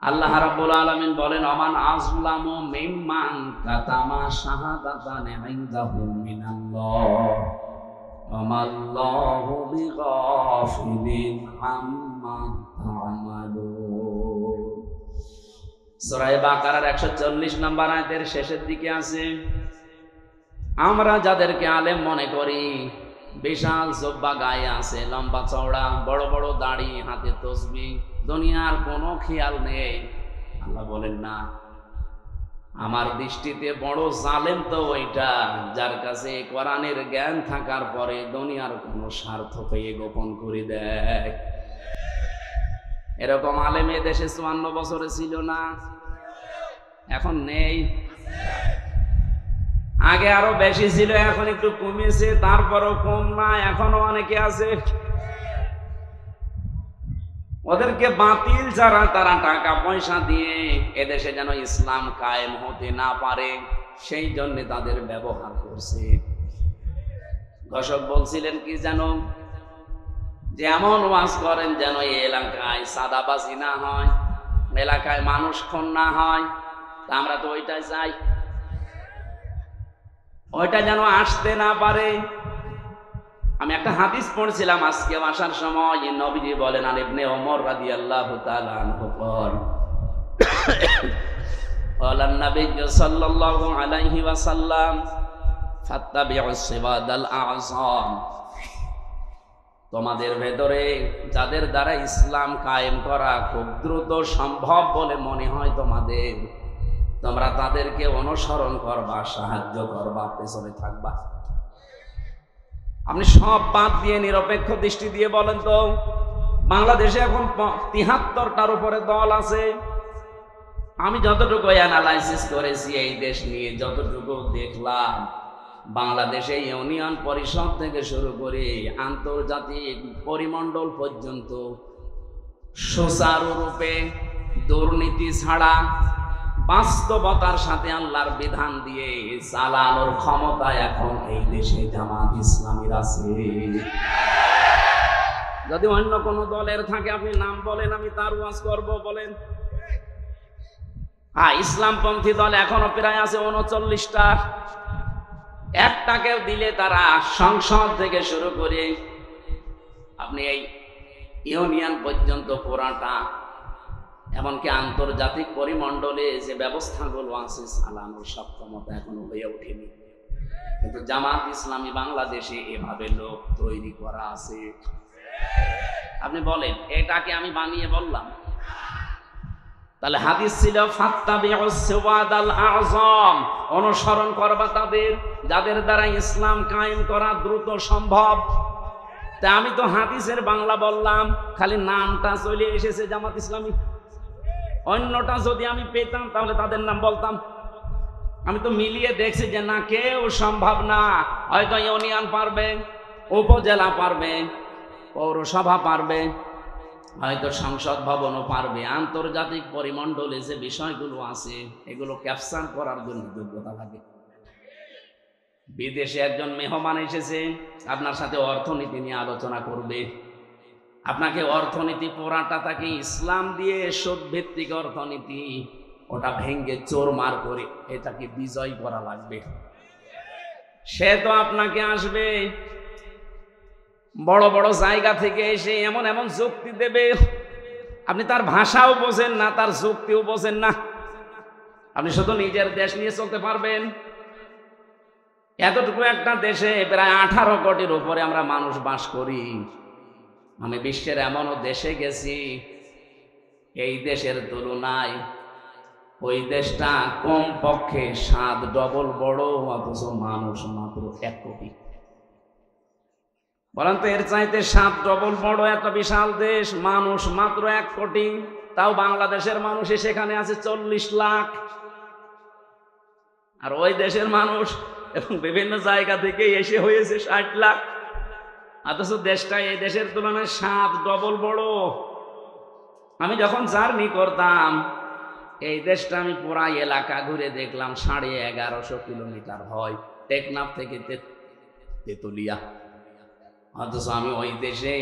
আল্লাহ রাব্বুল আলামিন বলেন, আমান আযলামু মিম্মান কাতামা শাহাদাতান ইনদাহু মিনাল্লাহ আমাল্লাহু বিগাফিলিন আম্মা তা'মালুন। সূরা বাকারার 140 নম্বর আয়াতের শেষের দিকে আছে, আমরা যাদেরকে আলেম মনে করি, বিশাল জব্বা গায়ে আছে, লম্বা চওড়া, বড় বড় দাড়ি, হাতে তসবিহ, দুনিয়ার কোনো খেয়াল নেই। আল্লাহ বলেন না, আমার দৃষ্টিতে বড় জালেম তো ওইটা যার কাছে কোরআনের জ্ঞান থাকার পরে দুনিয়ার কোনো স্বার্থ পেয়ে গোপন করে দেয়। এরকম আলেম এ দেশে 54 বছরে ছিল না, এখন নেই। আগে আরো বেশি ছিল, এখন একটু কমেছে, তারপরও কম না, এখনো অনেকে আছে। ওদেরকে বাতিল যারা, তারা টাকা পয়সা দিয়ে এদেশে যেন ইসলাম কায়েম হতে না পারে সেই জন্য তাদের ব্যবহার করছে। দর্শক বলছিলেন কি যেন, যে এমন ওয়াজ করেন যেন এই এলাকায় সাদাবাজি না হয়, এলাকায় মানুষ খুন না হয়। তা আমরা তো ওইটাই চাই, ওইটা যেন আসতে না পারে। আমি একটা হাদিস পড়ছিলাম আজকে আসার সময়, নবীজি বলেন, আর ইবনে ওমর রাদিয়াল্লাহু তাআলা আনহু বলেন, নবী সাল্লাল্লাহু আলাইহি ওয়াসাল্লাম, ফাত্তাবিউস সিবাদাল আযম, তোমাদের ভেতরে যাদের দ্বারা ইসলাম কায়েম করা খুব দ্রুত সম্ভব বলে মনে হয় তোমাদের, তোমরা তাদেরকে অনুসরণ করবা, সাহায্য করবা, পেছনে থাকবা। আপনি সব বাদ দিয়ে নিরপেক্ষ দৃষ্টি দিয়ে বলেন তো, বাংলাদেশে এখন ৭৩টার উপরে দল আছে। আমি যতটুকু অ্যানালাইসিস করেছি এই দেশ নিয়ে, যতটুকু দেখলাম, বাংলাদেশে ইউনিয়ন পরিষদ থেকে শুরু করে আন্তর্জাতিক পরিমণ্ডল পর্যন্ত সুচারুরূপে দুর্নীতি ছাড়া বাস্তবতার সাথে আল্লাহর বিধান দিয়ে চালানোর ক্ষমতা এখন এই দেশে জামাত ইসলামীর আছে। যদি অন্য কোন দলের থাকে আপনি নাম বলেন, আমি তার ওয়াজ করব, বলেন। ইসলামপন্থী দল এখনো প্রায় আছে 39টা। একটাকেও দিলে তারা সংসদ থেকে শুরু করে আপনি এই ইউনিয়ন পর্যন্ত পুরাটা, এমনকি আন্তর্জাতিক পরিমণ্ডলে যে ব্যবস্থাগুলো আছে চালানোর সক্ষমতা এখনো হয়ে ওঠেনি। কিন্তু জামাত ইসলামী বাংলাদেশে এভাবে লোক তৈরি করা আছে। আপনি বলেন, এটাকে আমি বানিয়ে বললাম? তাহলে হাদিস ছিল, ফাত্তাবিউস সিবাদাল আযম, অনুসরণ করবা তাদের যাদের দ্বারা ইসলাম কায়েম করা দ্রুত সম্ভব। তা আমি তো হাদিসের বাংলা বললাম, খালি নামটা চলে এসেছে জামাত ইসলামী। অন্যটা যদি আমি পেতাম তাহলে তাদের নাম বলতাম। আমি তো মিলিয়ে দেখছি যে না, কেউ সম্ভব না। হয়তো ইউনিয়ন পারবে, উপজেলা পারবে, পৌরসভা পারবে, হয়তো সংসদ ভবনও পারবে। আন্তর্জাতিক পরিমণ্ডলে যে বিষয়গুলো আছে এগুলো ক্যাপচার করার জন্য যোগ্যতা লাগে। বিদেশে একজন মেহমান এসেছে, আপনার সাথে অর্থনীতি নিয়ে আলোচনা করবে। আপনাকে অর্থনীতি পুরাটা তাকে ইসলাম দিয়ে সুদ ভিত্তিক অর্থনীতি, ওটা ভেঙ্গে চোরমার করে এটাকে বিজয় করা লাগবে। সে তো আপনাকে আসবে বড় বড় জায়গা থেকে এসে এমন এমন যুক্তি দেবে, আপনি তার ভাষাও বোঝেন না, তার যুক্তিও বোঝেন না। আপনি শুধু নিজের দেশ নিয়ে চলতে পারবেন। এতটুকু একটা দেশে প্রায় 18 কোটির উপরে আমরা মানুষ বাস করি। আমি বিশ্বের এমনও দেশে গেছি, এই দেশের তুলনায় ওই দেশটা কম পক্ষে 7 ডবল বড়, অথচ মানুষ মাত্র 1 কোটি। বলেন তো, এর চাইতে 7 ডবল বড় একটা বিশাল দেশ, মানুষ মাত্র 1 কোটি। তাও বাংলাদেশের মানুষ সেখানে আছে 40 লাখ। আর ওই দেশের মানুষ এবং বিভিন্ন জায়গা থেকে এসে হয়েছে 60 লাখ। অথচ দেশটা এই দেশের তুলনায় 7 ডবল বড়। আমি যখন জার্নি করতাম এই দেশটা, আমি পুরা এলাকা ঘুরে দেখলাম 1150 কিলোমিটার হয়, টেকনাফ থেকে তেতুলিয়া। অথচ আমি ওই দেশে,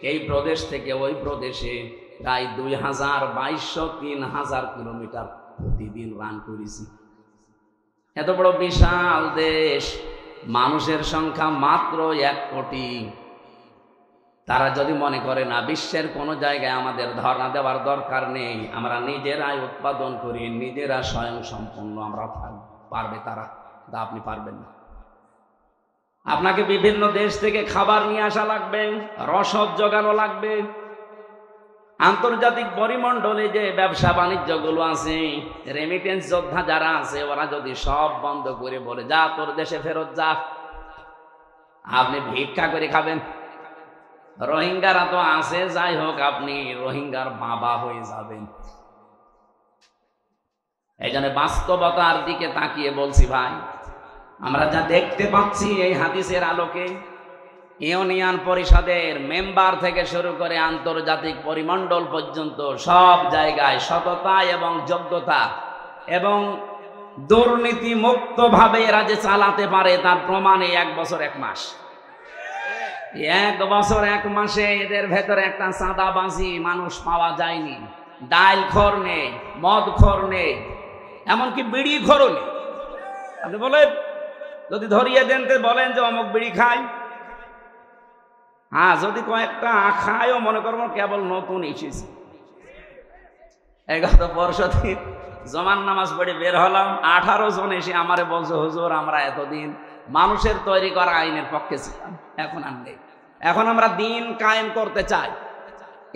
এই প্রদেশ থেকে ওই প্রদেশে প্রায় 2200-3000 কিলোমিটার প্রতিদিন রান করেছি। এত বড় বিশাল দেশ, মানুষের সংখ্যা মাত্র 1 কোটি। তারা যদি মনে করে না বিশ্বের কোনো জায়গায় আমাদের ধর্ণা দেওয়ার দরকার নেই, আমরা নিজেরাই উৎপাদন করি, নিজেরা স্বয়ং সম্পূর্ণ আমরা পারবে তারা, তা আপনি পারবেন না। আপনাকে বিভিন্ন দেশ থেকে খাবার নিয়ে আসা লাগবে, রসদ জোগানো লাগবে। আন্তর্জাতিক পরিমণ্ডলে যে ব্যবসা বাণিজ্যগুলো আছে, রেমিটেন্স যোদ্ধা যারা আছে, ওরা যদি সব বন্ধ করে বলে যা তোর দেশে ফেরত যা, আপনি ভিক্ষা করে খাবেন। রোহিঙ্গারা তো আছে, যাই হোক আপনি রোহিঙ্গার বাবা হয়ে যাবেন। এই জন্য বাস্তবতার দিকে তাকিয়ে বলছি ভাই, আমরা যা দেখতে পাচ্ছি এই হাদিসের আলোকে, ইউনিয়ন পরিষদের মেম্বার থেকে শুরু করে আন্তর্জাতিক পরিমণ্ডল পর্যন্ত সব জায়গায় সততা এবং যোগ্যতা এবং দুর্নীতি মুক্ত ভাবে এরা যে চালাতে পারে তার প্রমাণে 1 বছর 1 মাস। 1 বছর 1 মাসে এদের ভেতরে একটা চাঁদাবাজি মানুষ পাওয়া যায়নি। ডাইল খোর নেই, মদ খোর নেই, এমনকি বিড়ি খোরও নেই। আপনি বলেন, যদি ধরিয়ে দেন তো বলেন যে অমুক বিড়ি খায়। হ্যাঁ, যদি কয়েকটা খায়ও মনে করবো কেবল নতুন এসেছে। এই গত পরশুদিন জমান নামাজ পড়ে বের হলাম, 18 জন এসে আমারে বলছে হুজুর আমরা এতদিন মানুষের তৈরি করা আইনের পক্ষে ছিলাম, এখন আর নেই, এখন আমরা দিন কায়েম করতে চাই।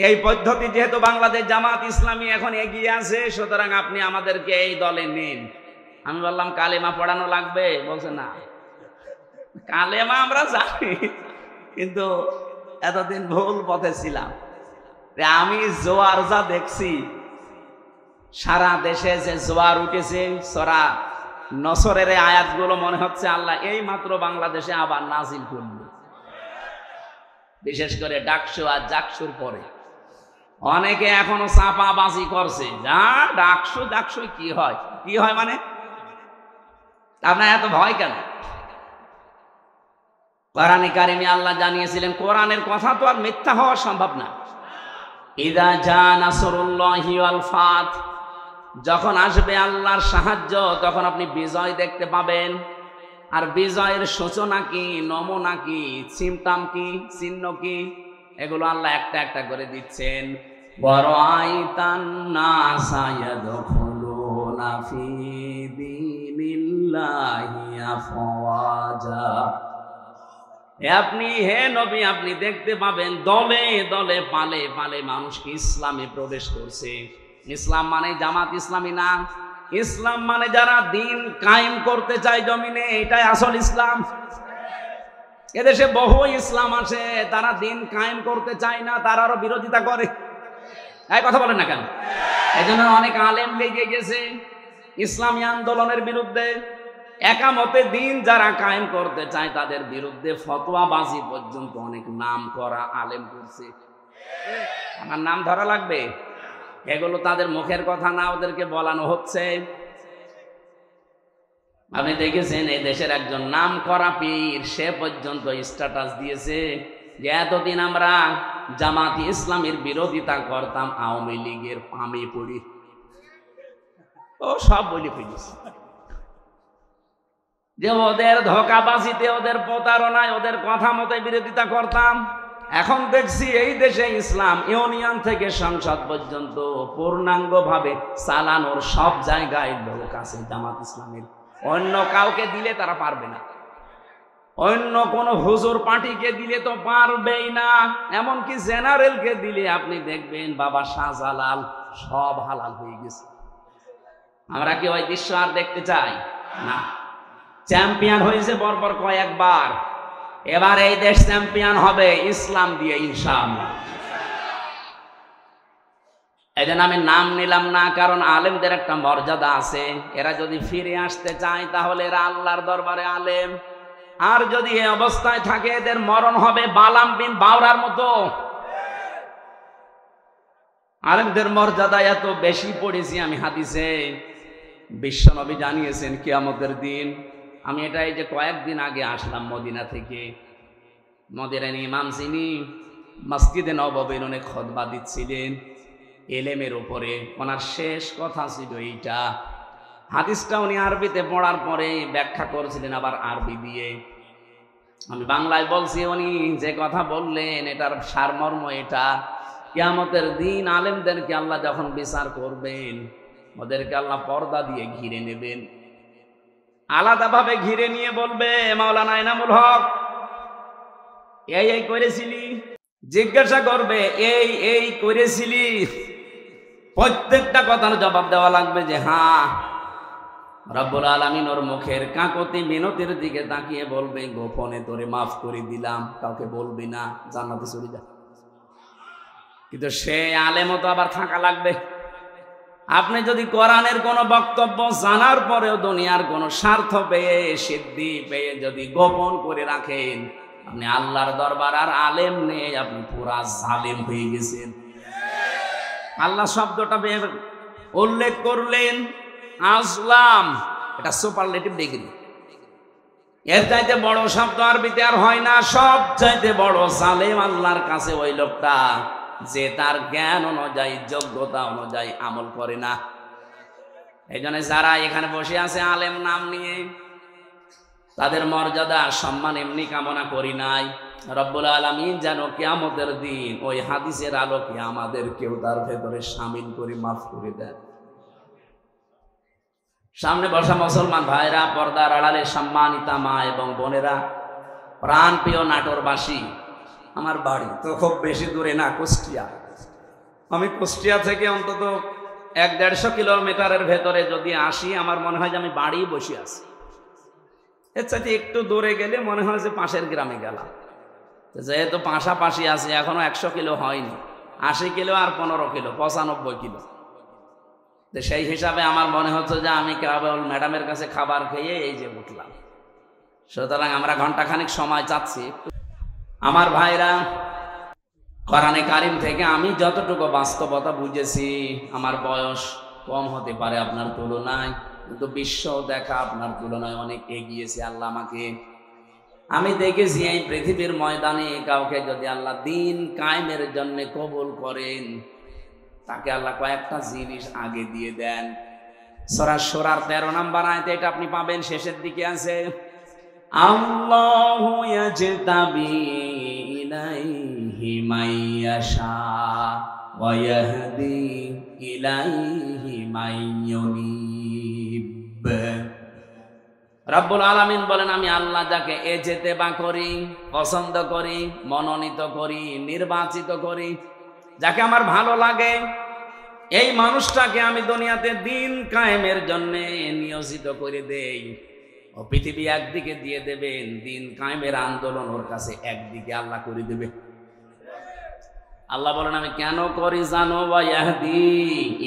এই পদ্ধতি যেহেতু বাংলাদেশ জামাত ইসলামী এখন এগিয়ে আছে, সুতরাং আপনি আমাদেরকে এই দলে নিন। আমি বললাম কালেমা পড়ানো লাগবে? বলছে না, কালেমা আমরা জানি, কিন্তু এতদিন ভুল পথে ছিলাম। আমি জোয়ার যা দেখছি, সারা দেশে যে জোয়ার উঠেছে, সূরা নসরের আয়াতগুলো মনে হচ্ছে আল্লাহ এই মাত্র বাংলাদেশে আবার নাজিল করবে। বিশেষ করে ডাকসু আর জাকসুর পরে অনেকে এখনো চাপাবাজি করছে, যা ডাকসু ডাকসু কি হয়, কি হয় মানে আপনার এত ভয় কেন? কোরআনে কারিমে আল্লাহ জানিয়েছিলেন, কোরআনের কথা তো আর মিথ্যা হওয়া সম্ভব না। ইযা জা নাসরুল্লাহি ওয়াল ফাত, যখন আসবে আল্লাহর সাহায্য তখন আপনি বিজয় দেখতে পাবেন। আর বিজয়ের সূচনা কি, নমুনা কি, সিমটম কি, চিহ্ন কি, এগুলো আল্লাহ একটা একটা করে দিচ্ছেন। ওয়ারাআইতান নাসা ইয়াদখুলুনা ফি দীনিল্লাহি আফওয়াজা, আপনি হে নবী আপনি দেখতে পাবেন দলে দলে পালে পালে মানুষকে ইসলামে প্রবেশ করছে। ইসলাম মানে জামাত ইসলামী না, ইসলাম মানে যারা দিন কায়েম করতে চায় জমিনে, এটাই আসল ইসলাম। এদেশে বহু ইসলাম আছে, তারা দিন কায়েম করতে চায় না, তারা আরো বিরোধিতা করে। এই কথা বলেন না কেন? এই জন্য অনেক আলেম লেগে গেছে ইসলামী আন্দোলনের বিরুদ্ধে। একামতে দিন যারা কায়েম করতে চায় তাদের বিরুদ্ধে ফতোয়াবাজি পর্যন্ত অনেক নাম করা আলেম করছে। আমার নাম ধরা লাগবে? এগুলো তাদের মুখের কথা না, ওদেরকে বলানো হচ্ছে। আপনি দেখেছেন এই দেশের একজন নাম করা পীর, সে পর্যন্ত স্ট্যাটাস দিয়েছে যে এতদিন আমরা জামাত ইসলামের বিরোধিতা করতাম, আওয়ামী লীগের পামে পড়ি। ও সব বলে ফেলেছে যে ওদের ধোঁকাবাজিতে, ওদের প্রতারণায়, ওদের কথা মতো বিরোধিতা করতাম। এখন দেখছি এই দেশে ইসলাম ইউনিয়ন থেকে সংসদ পর্যন্ত পূর্ণাঙ্গভাবে চালানোর সব জায়গায় লোক আছে জামাত ইসলামের। অন্য কাউকে দিলে তারা পারবে না, অন্য কোন হুজুর পার্টিকে দিলে তো পারবেই না। এমনকি জেনারেলকে দিলে আপনি দেখবেন বাবা শাহজালাল সব হালাল হয়ে গেছে। আমরা কি ওই দৃশ্য আর দেখতে চাই না? চ্যাম্পিয়ন হয়েছে বরবর কয়েকবার, এবার এই দেশ চ্যাম্পিয়ন হবে ইসলাম দিয়ে ইনশাআল্লাহ। এই জন্য আমি নাম নিলাম না, কারণ আলেমদের একটা মর্যাদা আছে। এরা যদি ফিরে আসতে চায় তাহলে এরা আল্লাহর দরবারে আলেম, আর যদি এই অবস্থায় থাকে এদের মরণ হবে বালাম বিন বাওরার মতো। আলেমদের মর্যাদা এত বেশি পড়েছি আমি হাদিসে, বিশ্বনবী জানিয়েছেন কিয়ামতের দিন। আমি এটা এই যে কয়েকদিন আগে আসলাম মদিনা থেকে, মদিনার ইমাম যিনি মসজিদে নববীর অনেক খুতবা দিচ্ছিলেন, এলেমের উপরে। ওনার শেষ কথা ছিল এইটা। হাদিসটা উনি আরবিতে পড়ার পরে ব্যাখ্যা করেছিলেন আবার আরবি দিয়ে। আমি বাংলায় বলছি, উনি যে কথা বললেন এটার সারমর্ম এটা, কিয়ামতের দিন আলেমদেরকে আল্লাহ যখন বিচার করবেন, ওদেরকে আল্লাহ পর্দা দিয়ে ঘিরে নেবেন, আলাদাভাবে ঘিরে নিয়ে বলবে, মাওলানা এনামুল হক এই করেছিলি? জিজ্ঞাসা করবে এই করেছিলি? প্রত্যেকটা কথার জবাব দেওয়া লাগবে যে হ্যাঁ। রব্বুল আলামিন ওর মুখের কাকতি মিনতির দিকে তাকিয়ে বলবে, গোপনে তোরে মাফ করে দিলাম, কাউকে বলবি না, জান্নাতে চলে যা। কিন্তু সে আলেমও তো আবার থাকা লাগবে। আপনি যদি কোরআনের কোনো বক্তব্য জানার পরেও দুনিয়ার কোনো স্বার্থ পেয়ে, সিদ্ধি পেয়ে যদি গোপন করে রাখেন, আপনি আল্লাহর দরবার আর আলেম নেই, আপনি পুরা জালেম হয়ে গেছেন। আল্লাহ শব্দটা উল্লেখ করলেন আসলাম, এটা সুপারলেটিভ ডিগ্রি। এর চাইতে বড় শব্দ আরবিতে আর হয় না। সব চাইতে বড় জালেম আল্লাহর কাছে ওই লোকটা যে তার জ্ঞান অনুযায়ী, যোগ্যতা অনুযায়ী আমল করে না। এই জন্য যারা এখানে বসে আছে আলেম নাম নিয়ে, তাদের মর্যাদা সম্মান এমনি কামনা করি নাই। রব্বুল আলামিন যেন কিয়ামতের দিন ওই হাদিসের আলোকে আমাদের কেউ তার ভেতরে শামিল করে মাফ করে দেন। সামনে বসা মুসলমান ভাইরা, পর্দার আড়ালে সম্মানিতা মা এবং বোনেরা, প্রাণ প্রিয় নাটোরবাসী, আমার বাড়ি তো খুব বেশি দূরে না, কুষ্টিয়া। আমি কুষ্টিয়া থেকে অন্তত 1-150 কিলোমিটারের ভেতরে যদি আসি, আমার মনে হয় যে আমি বাড়ি বসে আছি। এর চাইতে একটু দূরে গেলে মনে হয় যে পাশের গ্রামে গেলাম। যেহেতু পাশাপাশি আছে, এখনো 100 কিলো হয়নি, 80 কিলো আর 15 কিলো, 95 কিলো। তো সেই হিসাবে আমার মনে হচ্ছে যে আমি কেবল ম্যাডামের কাছে খাবার খেয়ে এই যে উঠলাম। সুতরাং আমরা ঘন্টাখানিক সময় চাচ্ছি। আমার ভাইরা, কোরআনে কারিম থেকে আমি যতটুকু বাস্তবতা বুঝেছি, আমার বয়স কম হতে পারে আপনার তুলনায়, কিন্তু বিশ্ব দেখা আপনার তুলনায় অনেক এগিয়েছে আল্লাহ আমাকে। আমি দেখেছি এই পৃথিবীর ময়দানে কাউকে যদি আল্লাহ দিন কায়েমের জন্য কবুল করেন, তাকে আল্লাহ কয়েকটা জিনিস আগে দিয়ে দেন। সূরা শূরার 13 নম্বর আয়াতে এটা আপনি পাবেন, শেষের দিকে আছে, আল্লাহু ইয়াজতাবি ইলাইহি মাইয়াশা ওয়া ইয়াহদি ইলাইহি মাইয়ুনিব। রব্বুল আলামিন বলেন, আমি আল্লাহ যাকে ইজতেবা করি, পছন্দ করি, মনোনীত করি, নির্বাচিত করি, যাকে আমার ভালো লাগে, এই মানুষটাকে আমি দুনিয়াতে দিন কায়েমের জন্য নিয়োজিত করে দেই। ও পৃথিবী একদিকে দিয়ে দেবেন, দিন কায়েমের আন্দোলন ওর কাছে একদিকে আল্লাহ করে দেবে। আল্লাহ বলেন, আমি কেন করি জানো? ওয়া ইয়াহদি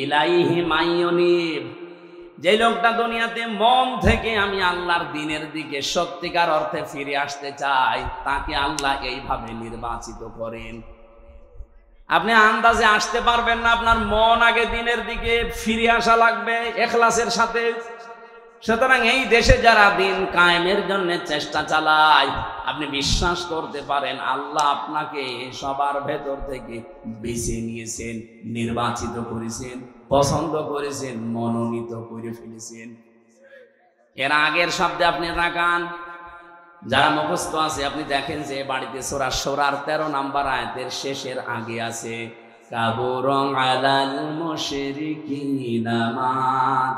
ইলাইহি মাইয়ুনিব। যে লোকটা দুনিয়াতে মন থেকে আমি আল্লাহর দিনের দিকে সত্যিকার অর্থে ফিরে আসতে চাই, তাকে আল্লাহ এইভাবে নির্বাচিত করেন। আপনি আন্দাজে আসতে পারবেন না, আপনার মন আগে দিনের দিকে ফিরে আসা লাগবে ইখলাসের সাথে। সুতরাং এই দেশে যারা দিন কায়েমের জন্য চেষ্টা চালায়, আপনি বিশ্বাস করতে পারেন আল্লাহ আপনাকে সবার ভেতর থেকে বেছে নিয়েছেন, নির্বাচিত করেছেন, পছন্দ করেছেন, মনোনীত করে ফেলেছেন। এর আগের শব্দে আপনি তাকান, যারা মুখস্থ আছে আপনি দেখেন যে বাড়িতে সূরা শূরার 13 নম্বর আয়াতের শেষের আগে আছে, কাবুরুন আলাল মুশরিকিনা মা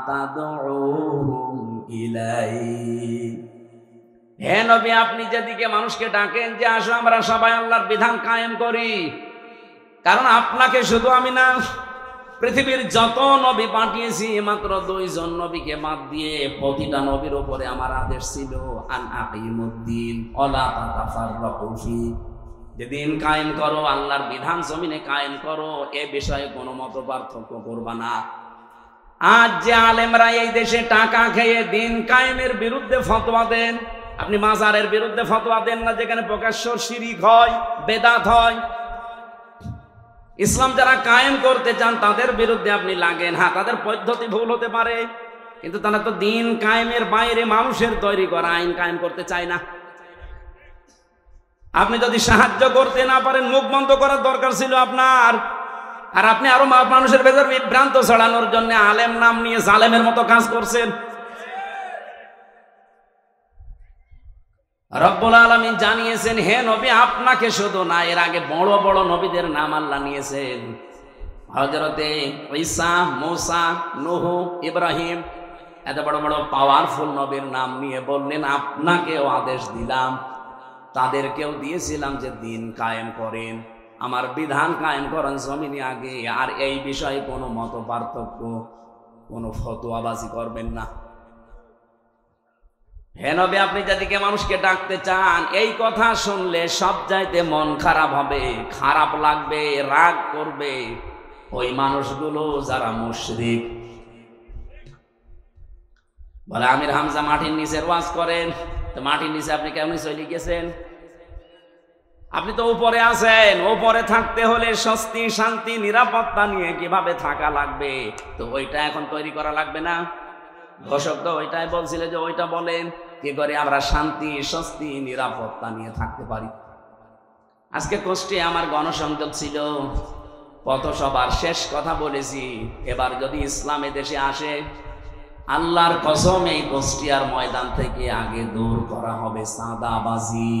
তাদউহুম ইলাইহি। হে নবী, আপনি যেদিকে মানুষকে ডাকেন যে আসো আমরা সবাই আল্লাহর বিধান কায়েম করি, কারণ আপনাকে শুধু আমি না, পৃথিবীর যত নবী পাঠিয়েছি মাত্র 2 জন নবীকে বাদ দিয়ে প্রতিটা নবীর উপরে আমার আদেশ ছিল, আন আকিমুদ্দিন ওয়ালা তাতাফাররাকু ফি, যে দিন কায়েম করো, আল্লাহর বিধান জমিনে কায়েম করো, এ বিষয়ে কোনো মত পার্থক্য করবা না। আজ যে আলেমরা এই দেশে টাকা খেয়ে দিন কায়েমের বিরুদ্ধে ফতোয়া দেন, আপনি মাজারের বিরুদ্ধে ফতোয়া দেন না, যেখানে প্রকাশ্য শিরক হয়, বেদাত হয়। ইসলাম যারা কায়েম করতে চান তাদের বিরুদ্ধে আপনি লাগেন। হ্যাঁ, তাদের পদ্ধতি ভুল হতে পারে, কিন্তু তারা তো দিন কায়েমের বাইরে মানুষের তৈরি করা আইন কায়েম করতে চায় না। আপনি যদি সাহায্য করতে না পারেন, মুখ বন্ধ করার দরকার ছিল আপনার। আর আপনি আরো মানুষের ভেতর বিভ্রান্ত ছড়ানোর জন্য আলেম নাম নিয়ে জালেমের মতো কাজ করছেন। রব্বুল আলামিন জানিয়েছেন, হে নবী, আপনাকে শুধু না, এর আগে বড় বড় নবীদের নাম আল্লাহ নিয়েছেন। হযরতে ঈসা, মূসা, নূহ, ইব্রাহিম, এত বড় বড় পাওয়ারফুল নবীর নাম নিয়ে বললেন আপনাকেও আদেশ দিলাম, তাদেরকেও দিয়েছিলাম যে দিন কায়েম করেন, আমার বিধান কায়েম করেন জমিনে আগে, আর এই বিষয়ে কোনো মত পার্থক্য, কোনো ফতোয়াবাজি করবেন না। হে নবী, আপনি যাদেরকে মানুষকে ডাকতে চান, এই কথা শুনলে সব চাইতে মন খারাপ হবে, খারাপ লাগবে, রাগ করবে ওই মানুষগুলো যারা মুশরিক। বলে আমির হামজা মাটির নিচের ওয়াজ করেন, তো মাটির নিচে আপনি কেমন চলে গেছেন? আপনি তো উপরে আছেন, উপরে থাকতে হলে স্বস্তি, শান্তি, নিরাপত্তা নিয়ে কিভাবে থাকা লাগবে, তো ওইটা এখন তৈরি করা লাগবে না? ঘোষক তো ওইটাই বলছিল যে ওইটা বলেন, কি করে আমরা শান্তি, স্বস্তি, নিরাপত্তা নিয়ে থাকতে পারি। আজকে কষ্টে আমার গণসংযোগ ছিল, পথসভার শেষ কথা বলেছি, এবার যদি ইসলাম দেশে আসে, আল্লাহর কসম এই কুষ্টিয়ার ময়দান থেকে আগে দূর করা হবে চাঁদাবাজি।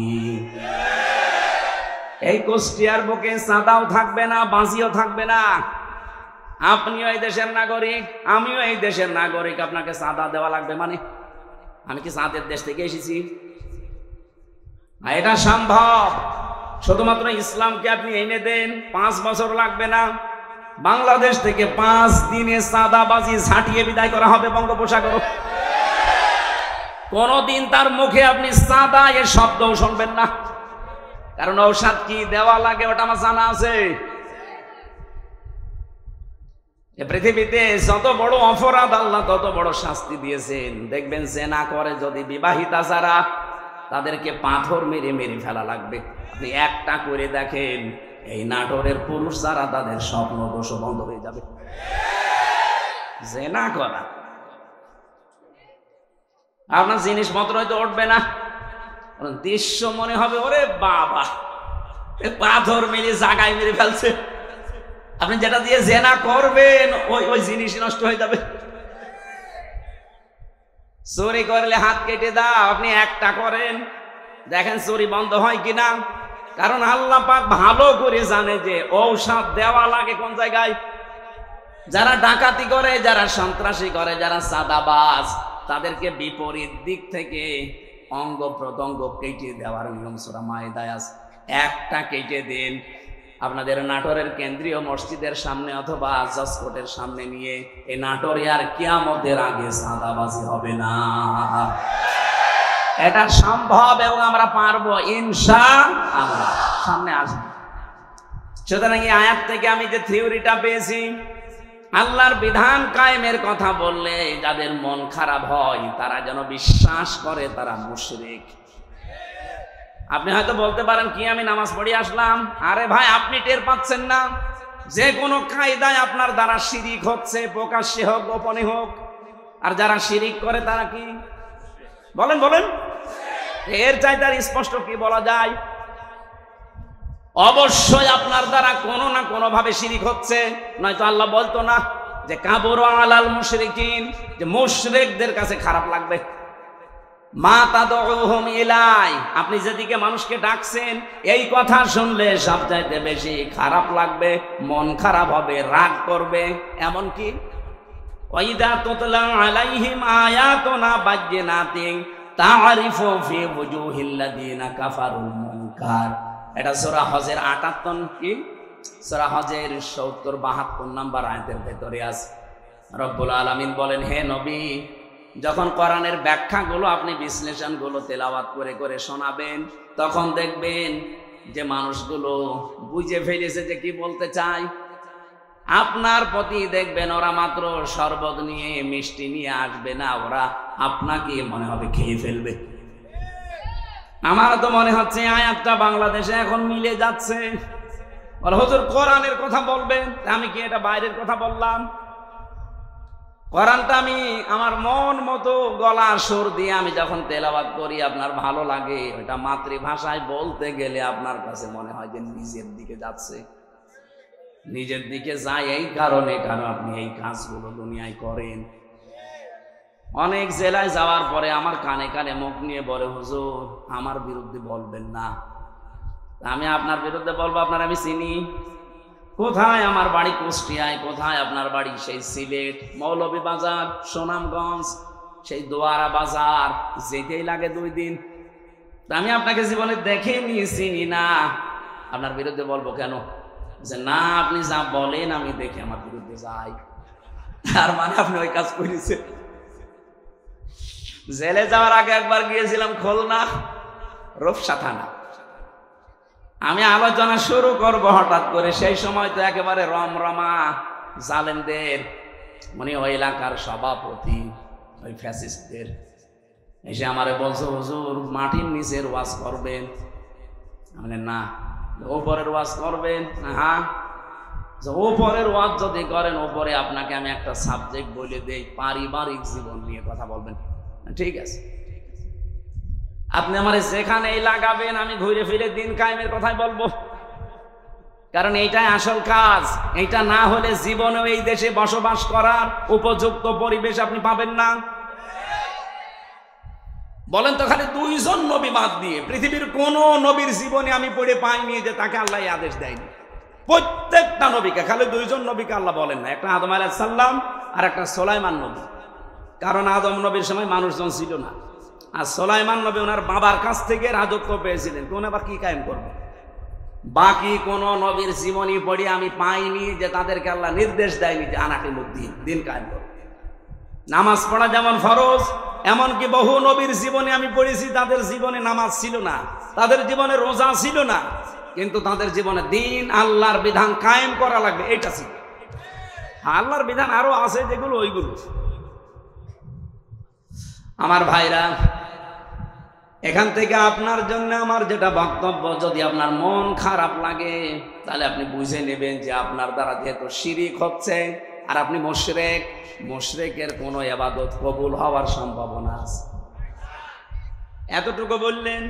এই কুষ্টিয়ার বুকে চাঁদাও থাকবে না, বাজিও থাকবে না। আপনিও এই দেশের নাগরিক, আমিও এই দেশের নাগরিক, আপনাকে চাঁদা দেওয়া লাগবে মানে? আমি কি চাঁদের দেশ থেকে এসেছি? এটা সম্ভব, শুধুমাত্র ইসলামকে আপনি এনে দেন, 5 বছর লাগবে না। বাংলাদেশ থেকে 5 দিনে চাঁদাবাজি ঝাঁটিয়ে বিদায় করা হবে বঙ্গোপসাগর। কোনদিন তার মুখে আপনি চাঁদা এর শব্দও শুনবেন না, কারণ ঔষধ কি দেওয়া লাগে ওটা আমার জানা আছে। পৃথিবীতে যত বড় অপরাধ আল্লাহ তত বড় শাস্তি দিয়েছেন। দেখবেন জেনা করে যদি বিবাহিতা যারা, তাদেরকে পাথর মেরে মেরে ফেলা লাগবে। আপনি একটা করে দেখেন, এই নাটোরের পুরুষ যারা, তাদের স্বপ্ন দোষ বন্ধ হয়ে যাবে। জেনা করা আপনার জিনিসপত্র হয়তো উঠবে না, দৃশ্য মনে হবে ওরে বাবা, পাথর মেরে জাগায় মেরে ফেলছে। আপনি যেটা দিয়ে জেনা করবেন ওই জিনিস নষ্ট হয়ে যাবে। চুরি করলে হাত কেটে দাও, আপনি একটা করেন, দেখেন চুরি বন্ধ হয় কিনা। কারণ আল্লাহ পাক ভালো করে জানে যে ঔষধ দেওয়া লাগে কোন জায়গায়। যারা ডাকাতি করে, যারা সন্ত্রাসী করে, যারা চাঁদাবাজ, তাদেরকে বিপরীত দিক থেকে অঙ্গ প্রত্যঙ্গ কেটে দেওয়ার নিয়ম সূরা মায়েদায় আছে। একটা কেটে দিন, আপনাদের নাটোরের কেন্দ্রীয় মসজিদের সামনে অথবা জজকোর্টের সামনে নিয়ে, এই নাটোরে আর কিয়ামতের আগে চাঁদাবাজি হবে না। এটা সম্ভব এবং আমরা পারবো ইনশাআল্লাহ, সামনে আসবে। সুতরাং এই আয়াত থেকে আমি যে থিওরিটা পেয়েছি, আল্লাহর বিধান কায়েমের কথা বললে যাদের মন খারাপ হয়, তারা যেন বিশ্বাস করে তারা মুশরিক। আপনি হয়তো বলতে পারেন কি আমি নামাজ পড়ে আসলাম, আরে ভাই আপনি টের পাচ্ছেন না যে কোনো কায়দায় আপনার দ্বারা শিরিক হচ্ছে, প্রকাশ্যে হোক গোপনে হোক। আর যারা শিরিক করে তারা কি বলেন বলেন, এর চাইতে আর স্পষ্ট কি বলা যায়? অবশ্যই আপনার দ্বারা কোনো না কোনো ভাবে শিরিক হচ্ছে, নয়তো আল্লাহ বলতো না যে কাবুরা আলাল মুশরিকিন, যে মুশরিকদের কাছে খারাপ লাগবে। মা তাদউহুম ইলাই, আপনি যেদিকে মানুষকে ডাকছেন, এই কথা শুনলে সবচাইতে বেশি খারাপ লাগবে, মন খারাপ হবে, রাগ করবে। এমন কি ওয়াইদা তুতলা আলাইহিম আয়াতুনা বাজ্জিনাতিন তা'রিফু ফি ওয়ুজুহিল লাযিনা কাফারুল মুনকার। এটা সূরা হজের 58 কি সূরা হজের 70-72 নম্বর আয়াতের ভেতরে আছে। রব্বুল আলামিন বলেন, হে নবী, যখন কোরআনের ব্যাখ্যাগুলো আপনি বিশ্লেষণগুলো তেলাওয়াত করে করে শোনাবেন, তখন দেখবেন যে মানুষগুলো বুঝে ফেলেছে যে কি বলতে চায়। আপনার প্রতি দেখবেন ওরা মাত্র শরবত নিয়ে, মিষ্টি নিয়ে আসবে না, ওরা আপনাকে মনে হবে খেয়ে ফেলবে। আমার তো মনে হচ্ছে আয়াতটা বাংলাদেশে এখন মিলে যাচ্ছে। বলে হুজুর কোরআনের কথা বলবেন, আমি কি এটা বাইরের কথা বললাম? কোরআনটা আমি আমার মন মতো গলার সুর দিয়ে আমি যখন তেলাওয়াত করি, আপনার ভালো লাগে। ওটা মাতৃভাষায় বলতে গেলে আপনার কাছে মনে হয় যে নিজের দিকে যাচ্ছে। নিজের দিকে যায় এই কারণে, কারণ আপনি এই কাজগুলো দুনিয়ায় করেন। অনেক জেলায় যাওয়ার পরে আমার কানে কানে মুখ নিয়ে বলে, হুজুর আমার বিরুদ্ধে বলবেন না। আমি আপনার বিরুদ্ধে বলবো? আপনার আমি চিনি। কোথায় আমার বাড়ি? কুষ্টিয়ায়। কোথায় আপনার বাড়ি? সেই সিলেট, মৌলভীবাজার, সুনামগঞ্জ, সেই দোয়ারা বাজার, যেতেই লাগে 2 দিন। আমি আপনাকে জীবনে দেখিনি, চিনি না, আপনার বিরুদ্ধে বলবো কেন? যে না, আপনি যা বলেন আমি দেখে আমার বিরুদ্ধে যাই। তার মানে আপনি ওই কাজ করেছেন। জেলে যাওয়ার আগে একবার গিয়েছিলাম খুলনা, রূপসা থানা। আমি আলোচনা শুরু করব হঠাৎ করে, সেই সময় তো একেবারে রমরমা জালেমদের, মানে ওই এলাকার সভাপতি, ওই ফ্যাসিস্টদের এসে আমারে বলছে, হুজুর মাটির নিচের ওয়াজ করবেন? আমি না। ওপরের ওয়াজ করবেন? হ্যাঁ। ওপরের ওয়াজ যদি করেন, ওপরে আপনাকে আমি একটা সাবজেক্ট বলে দেই, পারিবারিক জীবন নিয়ে কথা বলবেন। ঠিক আছে, আপনি আমার যেখানেই লাগাবেন আমি ঘুরে ফিরে দিন কায়েমের কথাই বলবো, কারণ এইটাই আসল কাজ। এইটা না হলে জীবনেও এই দেশে বসবাস করার উপযুক্ত পরিবেশ আপনি পাবেন না। বলেন তো, খালি 2 জন নবী বাদ দিয়ে পৃথিবীর কোন নবীর জীবনে আমি পড়ে পাইনি যে তাকে আল্লাহ আদেশ দেয়নি। প্রত্যেকটা নবীকে, খালি 2 জন নবীকে আল্লাহ বলেন না, একটা আদম আলাইহিস সালাম আর একটা সুলাইমান নবী। কারণ আদম নবীর সময় মানুষজন ছিল না, আর সুলাইমান নবী ওনার বাবার কাছ থেকে রাজত্ব পেয়েছিলেন, কোন আবার কি কায়েম করবে। বাকি কোন নবীর জীবনী পড়ে আমি পাইনি যে তাদেরকে আল্লাহ নির্দেশ দেয়নি যে আনাকিমুদ্দিন, দিন কায়েম করবে। নামাজ পড়া যেমন ফরজ, এমনকি বহু নবীর জীবনে আমি পড়েছি তাদের জীবনে নামাজ ছিল না, তাদের জীবনে রোজা ছিল না, কিন্তু তাদের জীবনে দিন, আল্লাহর বিধান কায়েম করা লাগবে, এটা ছিল। আল্লাহর বিধান আরো আছে যেগুলো, ওইগুলো। আমার ভাইরা, এখান থেকে আপনার জন্য আমার যেটা বক্তব্য, যদি আপনার মন খারাপ লাগে তাহলে আপনি বুঝে নেবেন যে আপনার দ্বারা যেহেতু শিরিক হচ্ছে আর আপনি মুশরিক, মুশরিকের কোনো ইবাদত কবুল হওয়ার সম্ভাবনা আছে। এতটুকু বললেন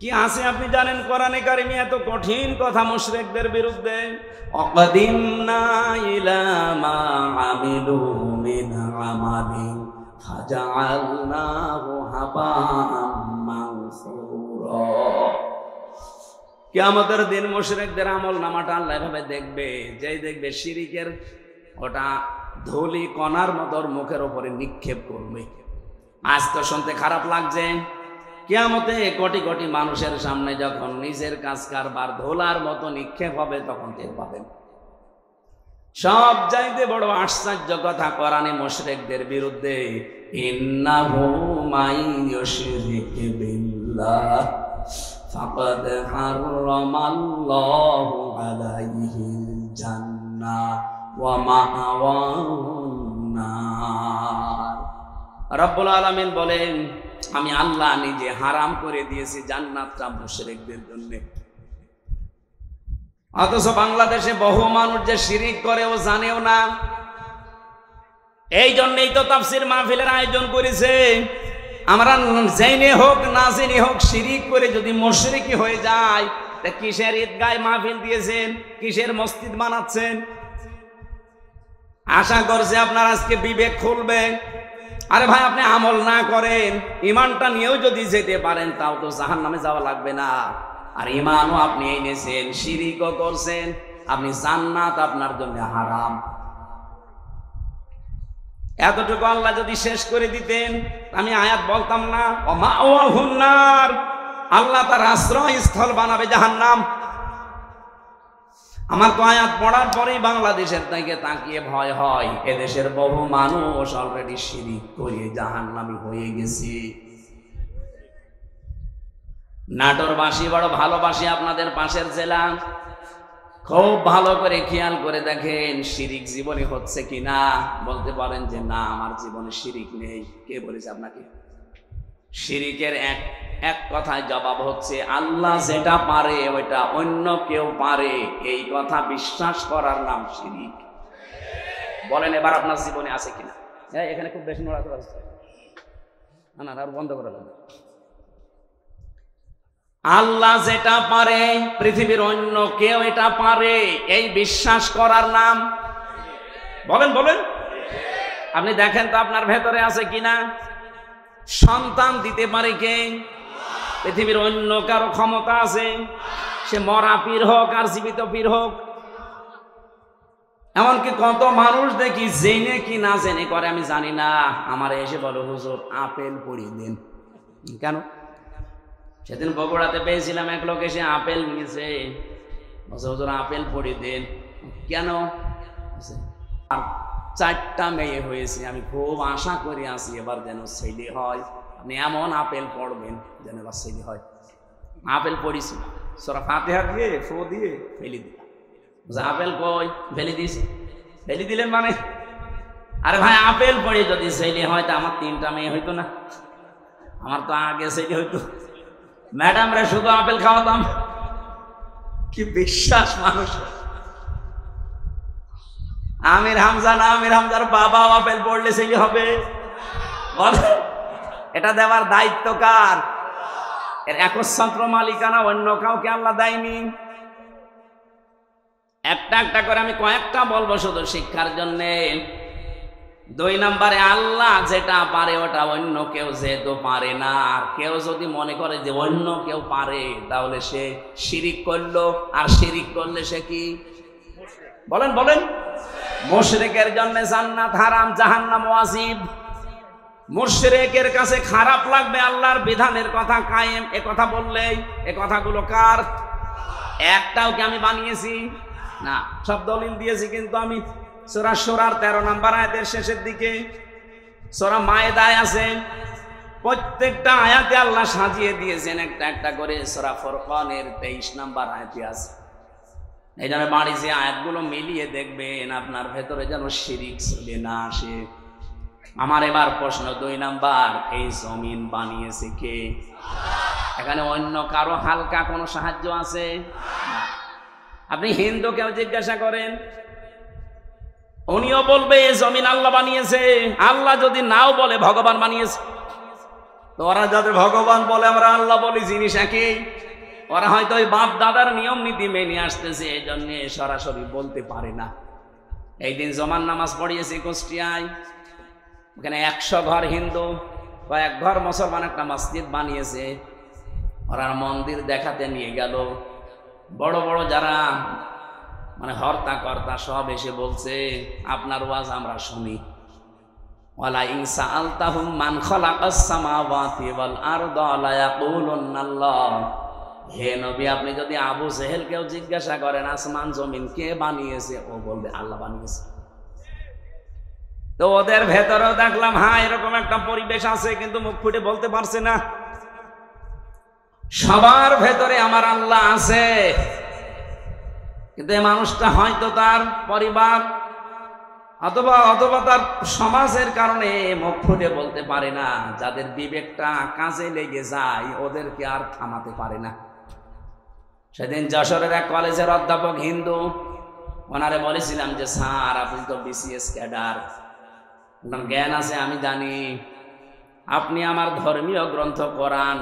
কি আছে আপনি জানেন? কোরআনে কারিমে এত কঠিন কথা মুশরিকদের বিরুদ্ধে, অকদিমনা ইলা মা আমিলু মিন আমালিন ফাজআলনাহু হাবাআম মানসুরা। কিয়ামতের দিন মুশরিকদের আমল নামাটা আল্লাহ এভাবে দেখবে, যেই দেখবে শিরিকের ওটা ধুলি কণার মতো মুখের উপরে নিক্ষেপ করবে। আজ তো শুনতে খারাপ লাগছে, কিয়ামতে কোটি কোটি মানুষের সামনে যখন নিজের কাজ কারবার ধুলার মতো নিক্ষেপ হবে, তখন টের পাবেন। সব চাইতে বড় আশ্চর্য কথা কোরআনে মুশরিকদের বিরুদ্ধে, ইন্নাহু মাইয়ুশরিক বিল্লাহ ফাকাদ হারামাল্লাহু আলাইহিল জান্নাহ ওয়া মাআওয়াহুন নার। রব্বুল আলামিন বলেন, আমি আল্লাহ নিজে হারাম করে দিয়েছি জান্নাতটা মুশরিকদের জন্য। অথচ বাংলাদেশে বহু মানুষ যে শিরিক করে ও জানেও না। এই জন্যই তো তাফসীর মাহফিলের আয়োজন করেছে। আমরা জেনে হোক না জেনে হোক শিরিক করে যদি মুশরিকি হয়ে যায়, তা কিসের ঈদগায় মাহফিল দিয়েছেন, কিসের মসজিদ বানাচ্ছেন? আশা করছে আপনার আজকে বিবেক খুলবে। আরে ভাই, আপনি আমল না করেন, ইমানটা নিয়েও যদি যেতে পারেন, তাও তো জাহান্নামে যাওয়া লাগবে না। আর ইমানও আপনি এনেছেন, শিরিকও করছেন, আপনি জান্নাত আপনার জন্য হারাম। এতটুকু আল্লাহ যদি শেষ করে দিতেন, আমি আয়াত বলতাম না, ওমাওয়াহুন নার, আল্লাহ তার আশ্রয়স্থল বানাবে জাহান্নাম। আমার তো আয়াত পড়ার পরেই বাংলাদেশের দিকে তাকিয়ে ভয় হয়, এদেশের বহু মানুষ অলরেডি শিরিক করে জাহান্নামী হয়ে গেছে। নাটোরবাসী বড় ভালোবাসি আপনাদের পাশের জেলা, খুব ভালো করে খেয়াল করে দেখেন শিরিক জীবনে হচ্ছে কিনা। বলতে পারেন যে না, আমার জীবনে শিরিক নেই। কে বলেছে আপনাকে? শিরিকের এক কথায় জবাব হচ্ছে, আল্লাহ যেটা পারে ওইটা অন্য কেউ পারে, এই কথা বিশ্বাস করার নাম শিরিক। বলেন এবার আপনার জীবনে আছে কিনা? এখানে খুব বেশি নড়াচড়া হচ্ছে না, আর বন্ধ করে দেন। আল্লাহ যেটা পারে পৃথিবীর অন্য কেউ এটা পারে, এই বিশ্বাস করার নাম বলেন বলেন। আপনি দেখেন তো আপনার ভেতরে আছে কিনা। সন্তান দিতে পারে কে? পৃথিবীর অন্য কারো ক্ষমতা আছে? সে মরা পীর হোক আর জীবিত পীর হোক। এমনকি কত মানুষ দেখি জেনে কি না জেনে করে আমি জানি না, আমার এসে বলো হুজুর আপেল পড়িয়ে দিন। কেন? সেদিন বগুড়াতে পেয়েছিলাম এক লোক এসে আপেল নিয়েছে, বলছে হুজুর আপেল পড়িয়ে দিন। কেন? আর 4টা মেয়ে হয়েছে, আমি খুব আশা করি আছি এবার যেন ছেলে হয়। আপনি এমন আপেল পড়বেন যেন এবার ছেলে হয়। আপেল পড়িছি, সূরা ফাতিহা দিয়ে ফু দিয়ে ফেলে দিলাম। আপেল কই? ফেলে দিয়েছি। ফেলে দিলেন মানে? আরে ভাই আপেল পড়ে যদি ছেলে হয় তা আমার 3টা মেয়ে হইতো না? আমার তো আগে ছেলে হইতো। ম্যাডামরা শুধু আপেল খাওয়াতাম। কি বিশ্বাস মানুষ। আমির হামজা না, আমির হামজার বাবা আপেল পড়লে ছেলে হবে? এটা দেওয়ার দায়িত্ব কার? এর একচ্ছত্র মালিকানা অন্য কাউকে আল্লাহ দেয়নি। একটা একটা করে আমি কয়েকটা বলবো শুধু শিক্ষার জন্য। 2 নম্বরে আল্লাহ যেটা পারে ওটা অন্য কেউ যেহেতু পারে না। আর কেউ যদি মনে করে যে অন্য কেউ পারে তাহলে সে শিরিক করলো। আর শিরিক করলে সে কি? বলেন বলেন। মুশরিকের জন্য জান্নাত হারাম, জাহান্নাম ওয়াজিব। মুশরিকের কাছে খারাপ লাগবে আল্লাহর বিধানের কথা কায়েম এ কথা বললেই। এ কথাগুলো কার? একটাও কি আমি বানিয়েছি? না, সব দলিল দিয়েছি। কিন্তু আমি সূরা শুরার 13 নম্বর আয়াতের শেষের দিকে, সূরা মায়েদায় আছে, প্রত্যেকটা আয়াতে আল্লাহ সাজিয়ে দিয়েছেন একটা একটা করে। সূরা ফুরকানের 23 নম্বর আয়াতে আছে। এই জন্য বাড়ি যে আয়াতগুলো মিলিয়ে দেখবেন আপনার ভেতরে যেন শিরিক চলে না আসে। আমার এবার প্রশ্ন 2 নাম্বার, এই জমিন বানিয়েছে কে? এখানে অন্য কারো হালকা কোনো সাহায্য আছে? আপনি হিন্দুকেও জিজ্ঞাসা করেন, উনিও বলবে এই জমিন আল্লাহ বানিয়েছে। আল্লাহ যদি নাও বলে ভগবান বানিয়েছে। তো ওরা যাদের ভগবান বলে আমরা আল্লাহ বলি, জিনিস একই। ওরা হয়তো ওই বাপ দাদার নিয়ম নীতি মেনে আসতেছে, এই জন্য সরাসরি বলতে পারে না। এই দিন জমান নামাজ পড়িয়েছি কুষ্টিয়ায়। ওখানে 100 ঘর হিন্দু, কয়েক ঘর মুসলমান একটা মসজিদ বানিয়েছে। ওরা মন্দির দেখাতে নিয়ে গেল। বড় বড় যারা মানে হর্তা কর্তা সব এসে বলছে আপনার ওয়াজ আমরা শুনি। ওয়ালা ইন সাআলতাহুম মান খালাকাস সামাওয়াতি ওয়াল আরদা লা ইয়াকুলুনাল্লাহ। হে নবী, আপনি যদি আবু জেহেলকেও জিজ্ঞাসা করেন আসমান জমিন কে বানিয়েছে, ও বলবে আল্লাহ বানিয়েছে। তো ওদের ভেতরেও দেখলাম হ্যাঁ এরকম একটা পরিবেশ আছে, কিন্তু মুখ ফুটে বলতে পারছে না। সবার ভেতরে আমার আল্লাহ আছে, কিন্তু এই মানুষটা হয়তো তার পরিবার অথবা তার সমাজের কারণে মুখ ফুটে বলতে পারে না। যাদের বিবেকটা কাজে লেগে যায় ওদেরকে আর থামাতে পারে না। সেদিন যশোরের এক কলেজের অধ্যাপক হিন্দু, ওনারে বলেছিলাম যে স্যার আপনি তো বিসিএস ক্যাডার, আপনার জ্ঞান আছে আমি জানি, আপনি আমার ধর্মীয় গ্রন্থ কোরআন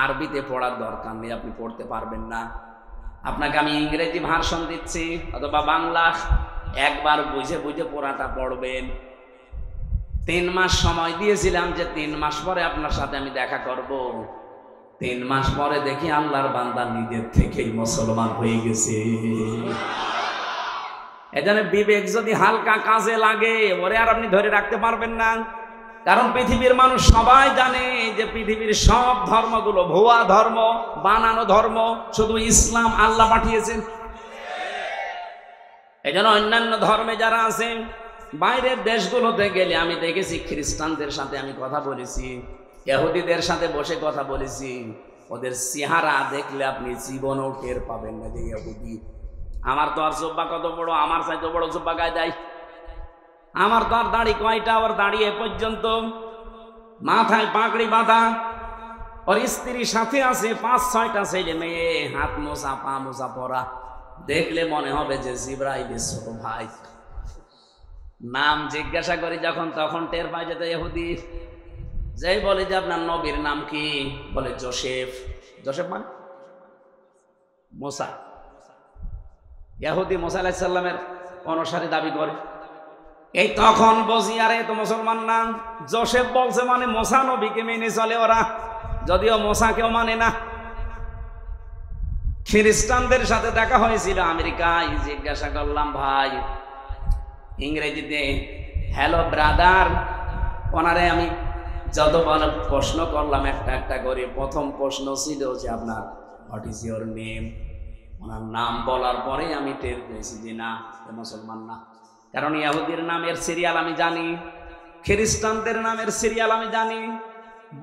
আরবিতে পড়ার দরকার নেই, আপনি পড়তে পারবেন না। আপনাকে আমি ইংরেজি ভার্সন দিচ্ছি অথবা বাংলা, একবার বুঝে বুঝে পড়াটা পড়বেন। 3 মাস সময় দিয়েছিলাম যে 3 মাস পরে আপনার সাথে আমি দেখা করব। 3 মাস পরে দেখি আল্লাহর বান্দা নিজের থেকেই মুসলমান হয়ে গেছে। এজন্য বিবেক যদি হালকা কাজে লাগে ওরে আর আপনি ধরে রাখতে পারবেন না। কারণ পৃথিবীর মানুষ সবাই জানে যে পৃথিবীর সব ধর্মগুলো ভুয়া ধর্ম, বানানো ধর্ম, শুধু ইসলাম আল্লাহ পাঠিয়েছেন। এজন্য অন্যান্য ধর্মে যারা আছেন বাইরের দেশগুলোতে গেলে আমি দেখেছি খ্রিস্টানদের সাথে আমি কথা বলেছি, ইহুদিদের সাথে বসে কথা বলেছি, ওদের চেহারা দেখলে আপনি জীবনেও টের পাবেন না যে ইহুদি। আমার তো আর জুব্বা কত বড়, আমার চাইতে বড় জুব্বা গায়ে দেয়। আমার তো আর দাড়ি কয়টা, ওর দাড়ি এ পর্যন্ত, মাথায় পাগড়ি বাঁধা, ওর স্ত্রী সাথে আছে 5-6টা ছেলে মেয়ে, হাত মোজা পা মোজা পরা। দেখলে মনে হবে যে জিবরাইলের ছোট ভাই। নাম জিজ্ঞাসা করি যখন তখন টের পাই যেত ইহুদি। যেই বলে যে আপনার নবীর নাম কি, বলে জোসেফ। জোসেফ মানে মোসা, ইহুদি মোসা আলাইহিস সালামের অনুসারী দাবি করে। এই তখন বুঝি আরে তো মুসলমান না, জোসেফ বলছে মানে মোসা নবীকে মেনে চলে ওরা, যদিও মোসাকেও মানে না। খ্রিস্টানদের সাথে দেখা হয়েছিল আমেরিকায়, জিজ্ঞাসা করলাম ভাই ইংরেজিতে হ্যালো ব্রাদার, ওনারে আমি যত প্রশ্ন করলাম একটা একটা করে, প্রথম প্রশ্ন ছিল যে আপনার হোয়াট ইজ ইউর নেম। ওনার নাম বলার পরে আমি টের পেয়েছি যে না, মুসলমান না। কারণ ইহুদির নামের সিরিয়াল আমি জানি, খ্রিস্টানদের নামের সিরিয়াল আমি জানি,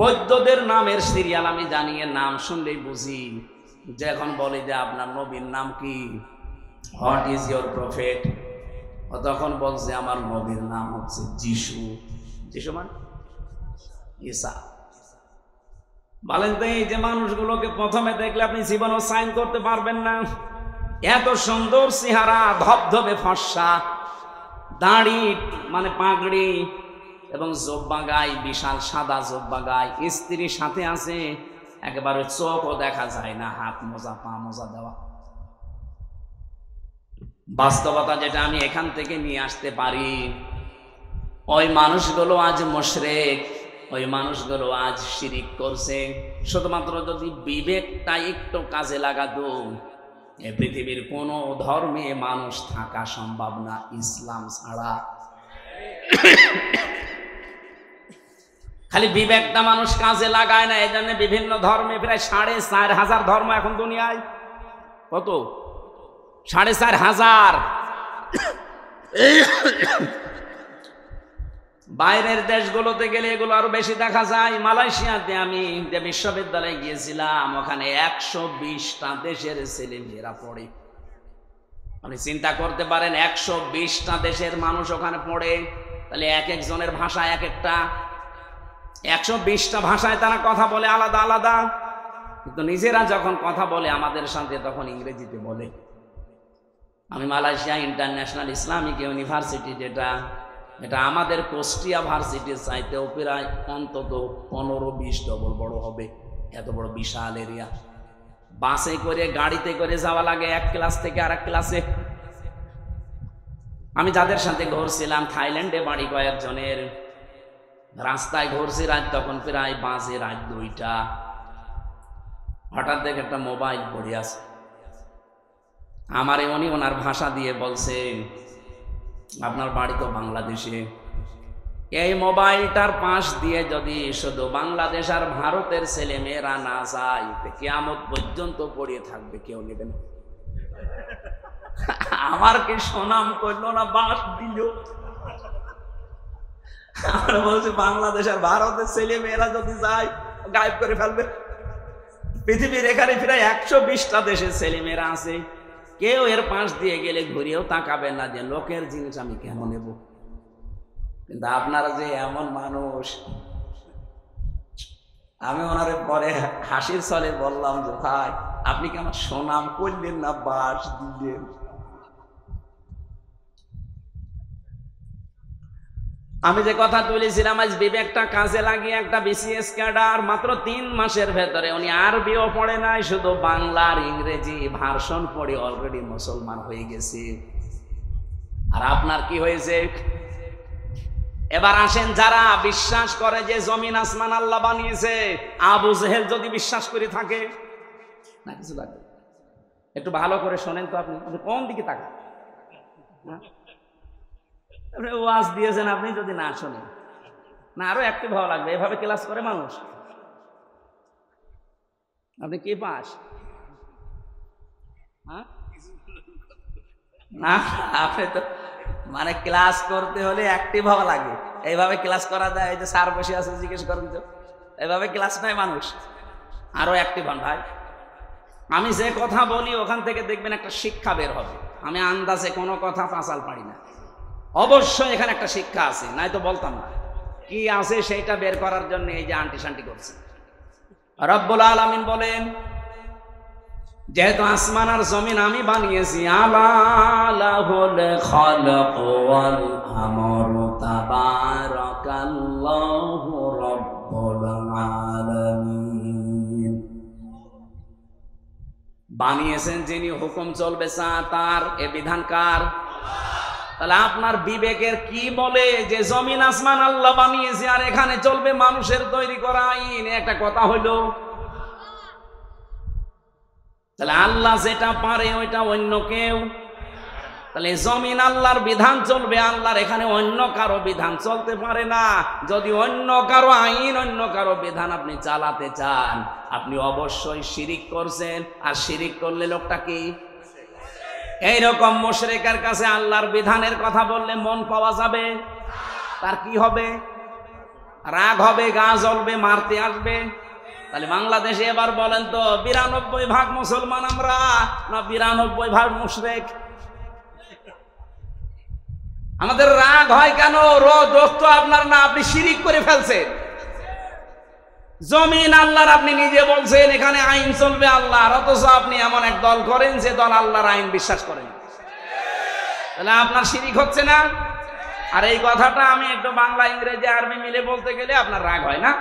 বৌদ্ধদের নামের সিরিয়াল আমি জানি। এর নাম শুনলেই বুঝি। যে এখন বলে যে আপনার নবীর নাম কি, হোয়াট ইজ ইউর প্রফেট, ও তখন বলছে আমার নবীর নাম হচ্ছে যিশু। যিশু মানে ঈসা। বলেন তো এই যে মানুষগুলোকে প্রথমে দেখলে আপনি জীবনও সাইন করতে পারবেন না। এত সুন্দর চেহারা, ধবধবে ফর্সা, দাড়ি মানে পাগড়ি এবং জব্বা গায়ে, বিশাল সাদা জব্বা গায়ে, স্ত্রীর সাথে আছে, একেবারে চোখও দেখা যায় না, হাত মোজা পা মোজা দেওয়া। বাস্তবতা যেটা আমি এখান থেকে নিয়ে আসতে পারি, ওই মানুষগুলো আজ মুশরিক, ওই মানুষগুলো আজ শিরিক করছে। শুধুমাত্র যদি বিবেকটা একটু কাজে লাগাতো, এই পৃথিবীর কোন ধর্মে মানুষ থাকা সম্ভব না ইসলাম ছাড়া। খালি বিবেকটা মানুষ কাজে লাগায় না, এই জন্য বিভিন্ন ধর্মে প্রায় 4,500 ধর্ম এখন দুনিয়ায়। কত? 4,500। বাইরের দেশগুলোতে গেলে এগুলো আরো বেশি দেখা যায়। মালয়েশিয়াতে আমি যে বিশ্ববিদ্যালয়ে গিয়েছিলাম, ওখানে 120টা দেশের ছেলে মেয়েরা পড়ে। আপনি চিন্তা করতে পারেন 120টা দেশের মানুষ ওখানে পড়ে, তাহলে এক একজনের ভাষা এক একটা, 120টা ভাষায় তারা কথা বলে আলাদা আলাদা, কিন্তু নিজেরা যখন কথা বলে আমাদের সাথে তখন ইংরেজিতে বলে। আমি মালয়েশিয়া ইন্টারন্যাশনাল ইসলামিক ইউনিভার্সিটি, এটা আমাদের কুষ্টিয়া ভার্সিটির চাইতেও প্রায় অন্তত 15-20 ডবল বড় হবে, এত বড় বিশাল এরিয়া। বাসে করে গাড়িতে করে যাওয়া লাগে এক ক্লাস থেকে আরেক ক্লাসে। আমি যাদের সাথে ঘুরছিলাম থাইল্যান্ডে বাড়ি কয়েকজনের, রাস্তায় ঘুরছি রাত তখন প্রায় বাজে রাত 2টা। হঠাৎ দেখে একটা মোবাইল পড়ে আছে, আমারে উনি ওনার ভাষা দিয়ে বলছে আপনার বাড়ি তো বাংলাদেশে, এই মোবাইলটার পাশ দিয়ে যদি শুধু বাংলাদেশ আর ভারতের ছেলে মেয়েরা না যায়, কিয়ামত পর্যন্ত পড়িয়ে থাকবে, কেউ নেবে না। আমার কি সুনাম করলো না, বাস দিল। আমরা বলছি বাংলাদেশ আর ভারতের ছেলে মেয়েরা যদি যায় গায়েব করে ফেলবে। পৃথিবীর এখানে প্রায় 120টা দেশের ছেলে মেয়েরা আছে, কেউ এর পাশ দিয়ে গেলে ঘুরিয়েও তাকাবে না যে লোকের জিনিস আমি কেন নেব। কিন্তু আপনারা যে এমন মানুষ, আমি ওনারে পরে হাসির ছলে বললাম যে ভাই আপনি কি আমার সুনাম করলেন না বাস দিলেন। আমি যে কথা তুলেছিলাম, আজ বিবেকটা কাজে লাগিয়ে একটা বিসিএস ক্যাডার মাত্র 3 মাসের ভেতরে, উনি আরবিও পড়ে নাই, শুধু বাংলা আর ইংরেজি ভার্সন পড়ে অলরেডি মুসলমান হয়ে গেছে। আর আপনার কি হয়েছে? এবার আসেন, যারা বিশ্বাস করে যে জমিন আসমান আল্লাহ বানিয়েছে, আবু জেহেল যদি বিশ্বাস করে থাকে না, কিছু লাগবে একটু ভালো করে শোনেন তো। আপনি কোন দিকে তাকান? ওয়াজ দিয়েছেন, আপনি যদি না শোনেন না, আরো অ্যাক্টিভ হওয়া লাগবে। এভাবে ক্লাস করে মানুষ? আপনি কি পাস? না, আপনি তো মানে ক্লাস করতে হলে অ্যাক্টিভ হওয়া লাগে। এইভাবে ক্লাস করা যায়? এই যে স্যার বসে আছে, জিজ্ঞেস করেন তো, এইভাবে ক্লাস নেয় মানুষ? আরো অ্যাক্টিভ হন ভাই। আমি যে কথা বলি ওখান থেকে দেখবেন একটা শিক্ষা বের হবে। আমি আন্দাজে কোনো কথা পাঁচাল পারি না, অবশ্যই এখানে একটা শিক্ষা আছে, নাই তো বলতাম না। কি আছে সেইটা বের করার জন্য এই যে আন্টি শান্টি করছে। রব্বুল আলামিন বলেন, যেহেতু আসমান আর জমিন আমি বানিয়েছি, আলা লাহুল খালাক ওয়াল আমরু তাবারাকাল্লাহু রাব্বুল আলামিন। বানিয়েছেন যিনি, হুকুম চলবে তার, এ বিধান কার? তাহলে আপনার বিবেকের কি বলে যে জমিন আসমান আল্লাহ বানিয়েছে আর এখানে চলবে মানুষের তৈরি করা আইন? একটা কথা হইলো। তাহলে আল্লাহ যেটা পারে ওইটা অন্য কেউ, তাহলে জমিন আল্লাহর বিধান চলবে, আল্লাহর এখানে অন্য কারো বিধান চলতে পারে না। যদি অন্য কারো আইন, অন্য কারো বিধান আপনি চালাতে চান, আপনি অবশ্যই শিরিক করছেন। আর শিরিক করলে লোকটা কি? এইরকম মুশরিকের কাছে আল্লাহর বিধানের কথা বললে মন পাওয়া যাবে? তার কি হবে? রাগ হবে, গা জ্বলবে, মারতে আসবে। তাহলে বাংলাদেশে এবার বলেন তো 92% মুসলমান আমরা না 92% মুশরিক? আমাদের রাগ হয় কেন? দোষ তো আপনার না, আপনি শিরিক করে ফেলছেন। জমিন আল্লাহর, আপনি নিজে বলছেন এখানে আইন চলবে আল্লাহর, অথচ আপনি এমন এক দল করেন যে দল আল্লাহর আইন বিশ্বাস করেন। তাহলে আপনার শিরিক হচ্ছে না? আর এই কথাটা আমি একটু বাংলা, ইংরেজি, আরবি মিলে বলতে গেলে আপনার রাগ হয় না?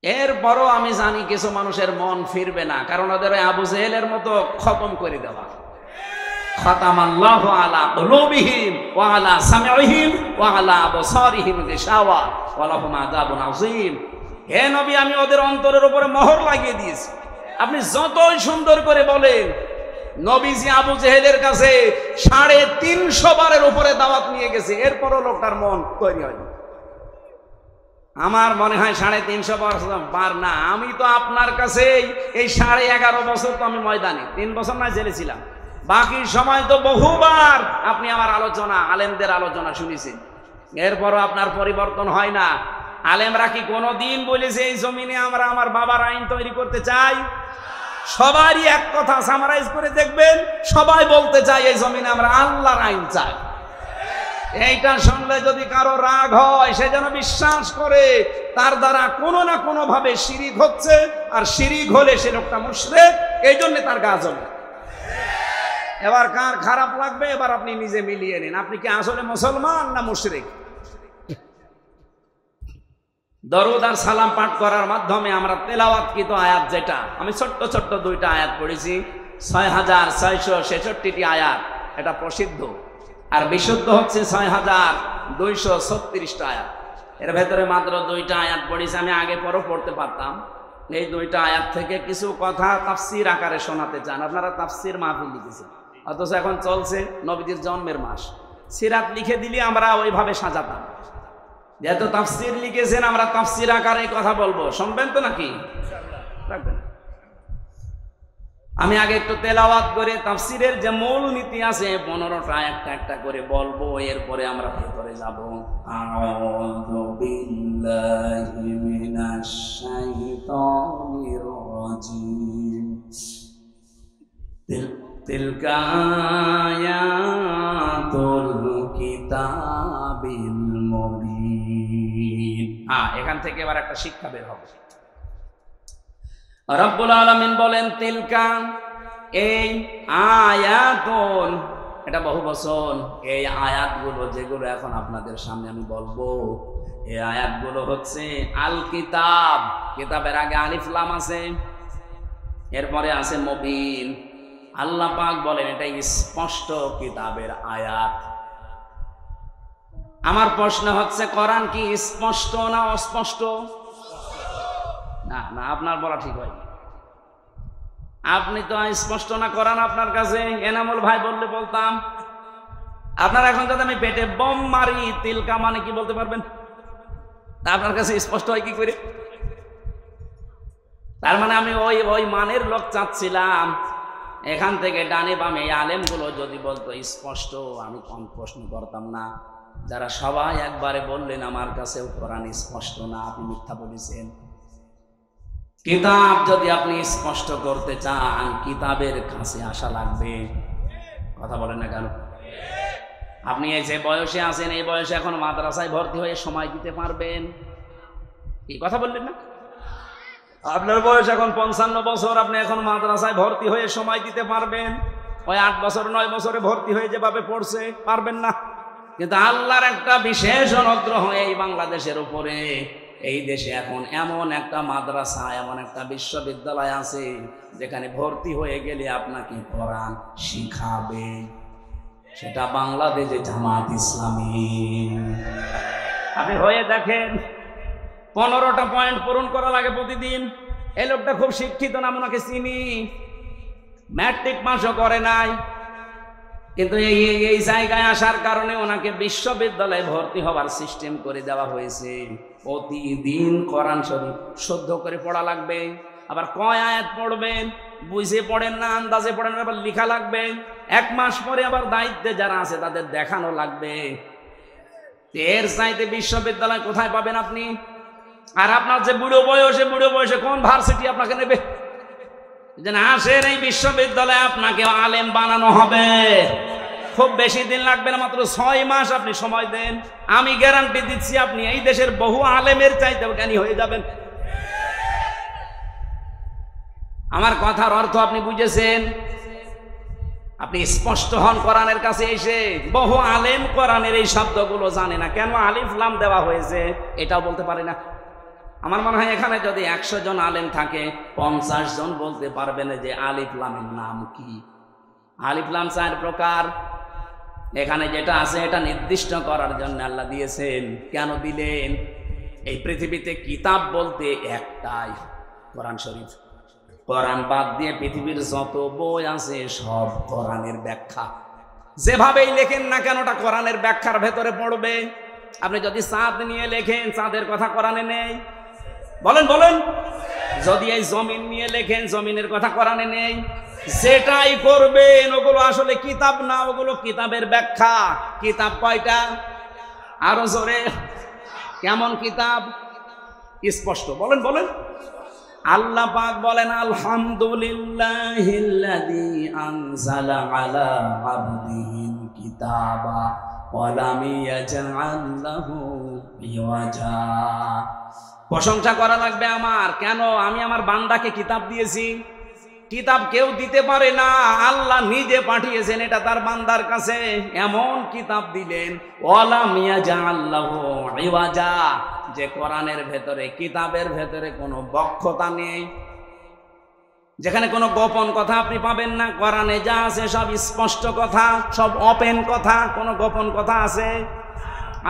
এরপরও আমি জানি কিছু মানুষের মন ফিরবে না, কারণ ওদের আবু জেহেলের মতো খতম করে দেওয়া। খাতামাল্লাহু আলা কুলুবিহিম ওয়া আলা সামিইহিম ওয়া আলা আবসারিহিম গিশাওয়া ওয়া লাহুম আযাবুন আযীম। হে নবী, আমি ওদের অন্তরের উপরে মোহর লাগিয়ে দিয়েছি। আপনি যতই সুন্দর করে বলেন, নবীজি আবু জেহেলের কাছে 350 বারের উপরে দাওয়াত নিয়ে গেছে, এরপরও লোকটার মন তৈরি হয়নি। আমার মনে হয় 350 বার না, আমি তো আপনার কাছে এই 11.5 বছর তো আমি ময়দানে, 3 বছর না জেলে ছিলাম, বাকি সময় তো বহুবার আপনি আমার আলোচনা, আলেমদের আলোচনা শুনেছেন, এরপরও আপনার পরিবর্তন হয় না। আলেমরা কি কোনোদিন বলেছে এই জমিনে আমরা আমার বাবার আইন তৈরি করতে চাই? সবারই এক কথা সামারাইজ করে দেখবেন, সবাই বলতে চাই এই জমিনে আমরা আল্লাহর আইন চাই। এইটা শুনলে যদি কারো রাগ হয়, সে যেন বিশ্বাস করে তার দ্বারা কোনো না কোনো ভাবে শিরিক হচ্ছে, আর শিরিক হলে সে লোকটা মুশরিক, এই জন্য তার গা জ্বলে। এবার কার খারাপ লাগবে এবার আপনি নিজে মিলিয়ে নিন, আপনি কি আসলে মুসলমান না মুশরিক? দরুদ আর সালাম পাঠ করার মাধ্যমে আমরা তেলাওয়াতকৃত আয়াত, যেটা আমি ছোট্ট ছোট্ট 2টা আয়াত পড়েছি, 6666টি আয়াত, এটা প্রসিদ্ধ, আর বিশুদ্ধ হচ্ছে 6236টা আয়াত। এর ভেতরে মাত্র 2টা আয়াত পড়েছি, আমি আগে পরও পড়তে পারতাম। এই 2টা আয়াত থেকে কিছু কথা তাফসীর আকারে শোনাতে চান। আপনারা তাফসীর মাহফিল লিখেছেন, অথচ এখন চলছে নবীজির জন্মের মাস, সিরাত লিখে দিলে আমরা ওইভাবে সাজাতাম। যেহেতু তাফসীর লিখেছেন, আমরা তাফসীর আকারে কথা বলবো, শুনবেন তো নাকি? রাখবেন। আমি আগে একটু তেলাওয়াত করে তাফসীরের যে মূল নীতি আছে 15টা একটা একটা করে বলবো, এরপরে আমরা ভেতরে যাব। আউযু বিল্লাহি মিনাশ শাইতানির রাজীম। তিলকা আয়াতুল কিতাবিল মুবিন। এখান থেকে এবার একটা শিক্ষা বের হবে। রব্বুল আলামিন বলেন তিলকা, এই আয়াতুন, এটা বহু বচন। এই আয়াতগুলো যেগুলো এখন আপনাদের সামনে আমি বলবো, এই আয়াতগুলো হচ্ছে আল কিতাব। কিতাবের আগে আলিফ লাম আছে, এরপরে আছে মুবিন। আল্লাহ পাক বলেন এটা স্পষ্ট কিতাবের আয়াত। আমার প্রশ্ন হচ্ছে, কোরআন কি স্পষ্ট না অস্পষ্ট? না না, আপনার বলা ঠিক হয়। আপনি তো স্পষ্ট না কোরআন আপনার কাছে, এনামুল ভাই বললে বলতাম। আপনার এখন যদি আমি পেটে বম মারি, তিলকা মানে কি বলতে পারবেন? আপনার কাছে স্পষ্ট হয় কি করে? তার মানে আমি ওই মানের লোক চাচ্ছিলাম। এখান থেকে ডানে বামে আলেমগুলো যদি বলতো স্পষ্ট, আমি কোন প্রশ্ন করতাম না। যারা সবাই একবারে বললেন আমার কাছেও কোরআন স্পষ্ট না, আপনি মিথ্যা বলেছেন। কিতাব যদি আপনি স্পষ্ট করতে চান, কিতাবের কাছে আসা লাগবে। কথা বলেন না কেন? আপনি এই যে বয়সে আছেন, এই বয়সে এখন মাদ্রাসায় ভর্তি হয়ে সময় দিতে পারবেন? এই কথা বললেন না? আপনার বয়স এখন 55 বছর, আপনি এখন মাদ্রাসায় ভর্তি হয়ে সময় দিতে পারবেন? ওই 8 বছর 9 বছরে ভর্তি হয়ে যেভাবে পড়ছে পারবেন না। কিন্তু আল্লাহর একটা বিশেষ অনুগ্রহ এই বাংলাদেশের উপরে, এই দেশে এখন এমন একটা মাদ্রাসা, এমন একটা বিশ্ববিদ্যালয় আছে যেখানে ভর্তি হয়ে গেলে আপনাকে কোরআন শিখাবে, সেটা বাংলাদেশে জামাত ইসলামী। আপনি হয়ে দেখেন 15টা পয়েন্ট পূরণ করা লাগে প্রতিদিন। এই লোকটা খুব শিক্ষিত না, ওনাকে চিনি, ম্যাট্রিক পাসও করে নাই, কিন্তু এই জায়গায় আসার কারণে ওনাকে বিশ্ববিদ্যালয়ে ভর্তি হওয়ার সিস্টেম করে দেওয়া হয়েছে। প্রতিদিন কোরআন শরীফ শুদ্ধ করে পড়া লাগবে, আবার কয় আয়াত পড়বেন বুঝে পড়েন না, আন্দাজে পড়েন, আবার লেখা লাগবে। 1 মাস পরে আবার দায়িত্বে যারা আছে তাদের দেখানো লাগবে। এর চাইতে বিশ্ববিদ্যালয় কোথায় পাবেন আপনি? আর আপনার যে বুড়ো বয়সে কোন ভার্সিটি আপনাকে নেবে? যেন আসেন এই বিশ্ববিদ্যালয়ে আপনাকে আলেম বানানো হবে। খুব বেশি দিন লাগবে না, মাত্র 6 মাস আপনি সময় দেন, আমি গ্যারান্টি দিচ্ছি আপনি এই দেশের বহু আলেমের চাইতে জ্ঞানী হয়ে যাবেন। আমার কথার অর্থ আপনি বুঝেছেন? আপনি স্পষ্ট হন কোরআনের কাছে এসে। বহু আলেম কোরআনের এই শব্দগুলো জানে না, কেন আলিফ লাম দেওয়া হয়েছে এটাও বলতে পারে না। আমার মনে হয় এখানে যদি 100 জন আলেম থাকে 50 জন বলতে পারবে না যে আলিফ লামের নাম কি। আলিফ লাম 4 প্রকার। এখানে যেটা আছে এটা নির্দিষ্ট করার জন্য আল্লাহ দিয়েছেন। কেন দিলেন? এই পৃথিবীতে কিতাব বলতে একটাই, কোরআন শরীফ। কোরআন বাদ দিয়ে পৃথিবীর যত বই আছে সব কোরআনের ব্যাখ্যা। যেভাবেই লেখেন না কেন ওটা কোরআনের ব্যাখ্যার ভেতরে পড়বে। আপনি যদি চাঁদ নিয়ে লেখেন, চাঁদের কথা কোরআনে নেই, বলেন। যদি এই জমিন নিয়ে লেখেন, জমিনের কথা কোরআনে নেই। যেটাই করবেন ওগুলো আসলে কিতাব না, ওগুলো কিতাবের ব্যাখ্যা। কিতাব কয়টা? আরো জোরে, কেমন কিতাব? স্পষ্ট বলেন। আল্লাহ পাক বলেন আলহামদুলিল্লাহিল্লাযী আনজালা আলা আবদিহিল কিতাবা ওয়া লাম ইয়াজআল লাহু ইওয়াজা। প্রশংসা করা লাগবে আমার। কেন? আমি আমার বান্দাকে কিতাব দিয়েছি। কিতাব কেউ দিতে পারে না, আল্লাহ নিজে পাঠিয়েছেন এটা তার বান্দার কাছে। এমন কিতাব দিলেন ওয়া লাম ইয়াজআল লাহু ইওয়াজা, যে কোরআনের ভেতরে, কিতাবের ভেতরে কোনো বক্ষতা নেই, যেখানে কোনো গোপন কথা আপনি পাবেন না। কোরআনে যা আছে সব স্পষ্ট কথা, সব ওপেন কথা, কোনো গোপন কথা আছে?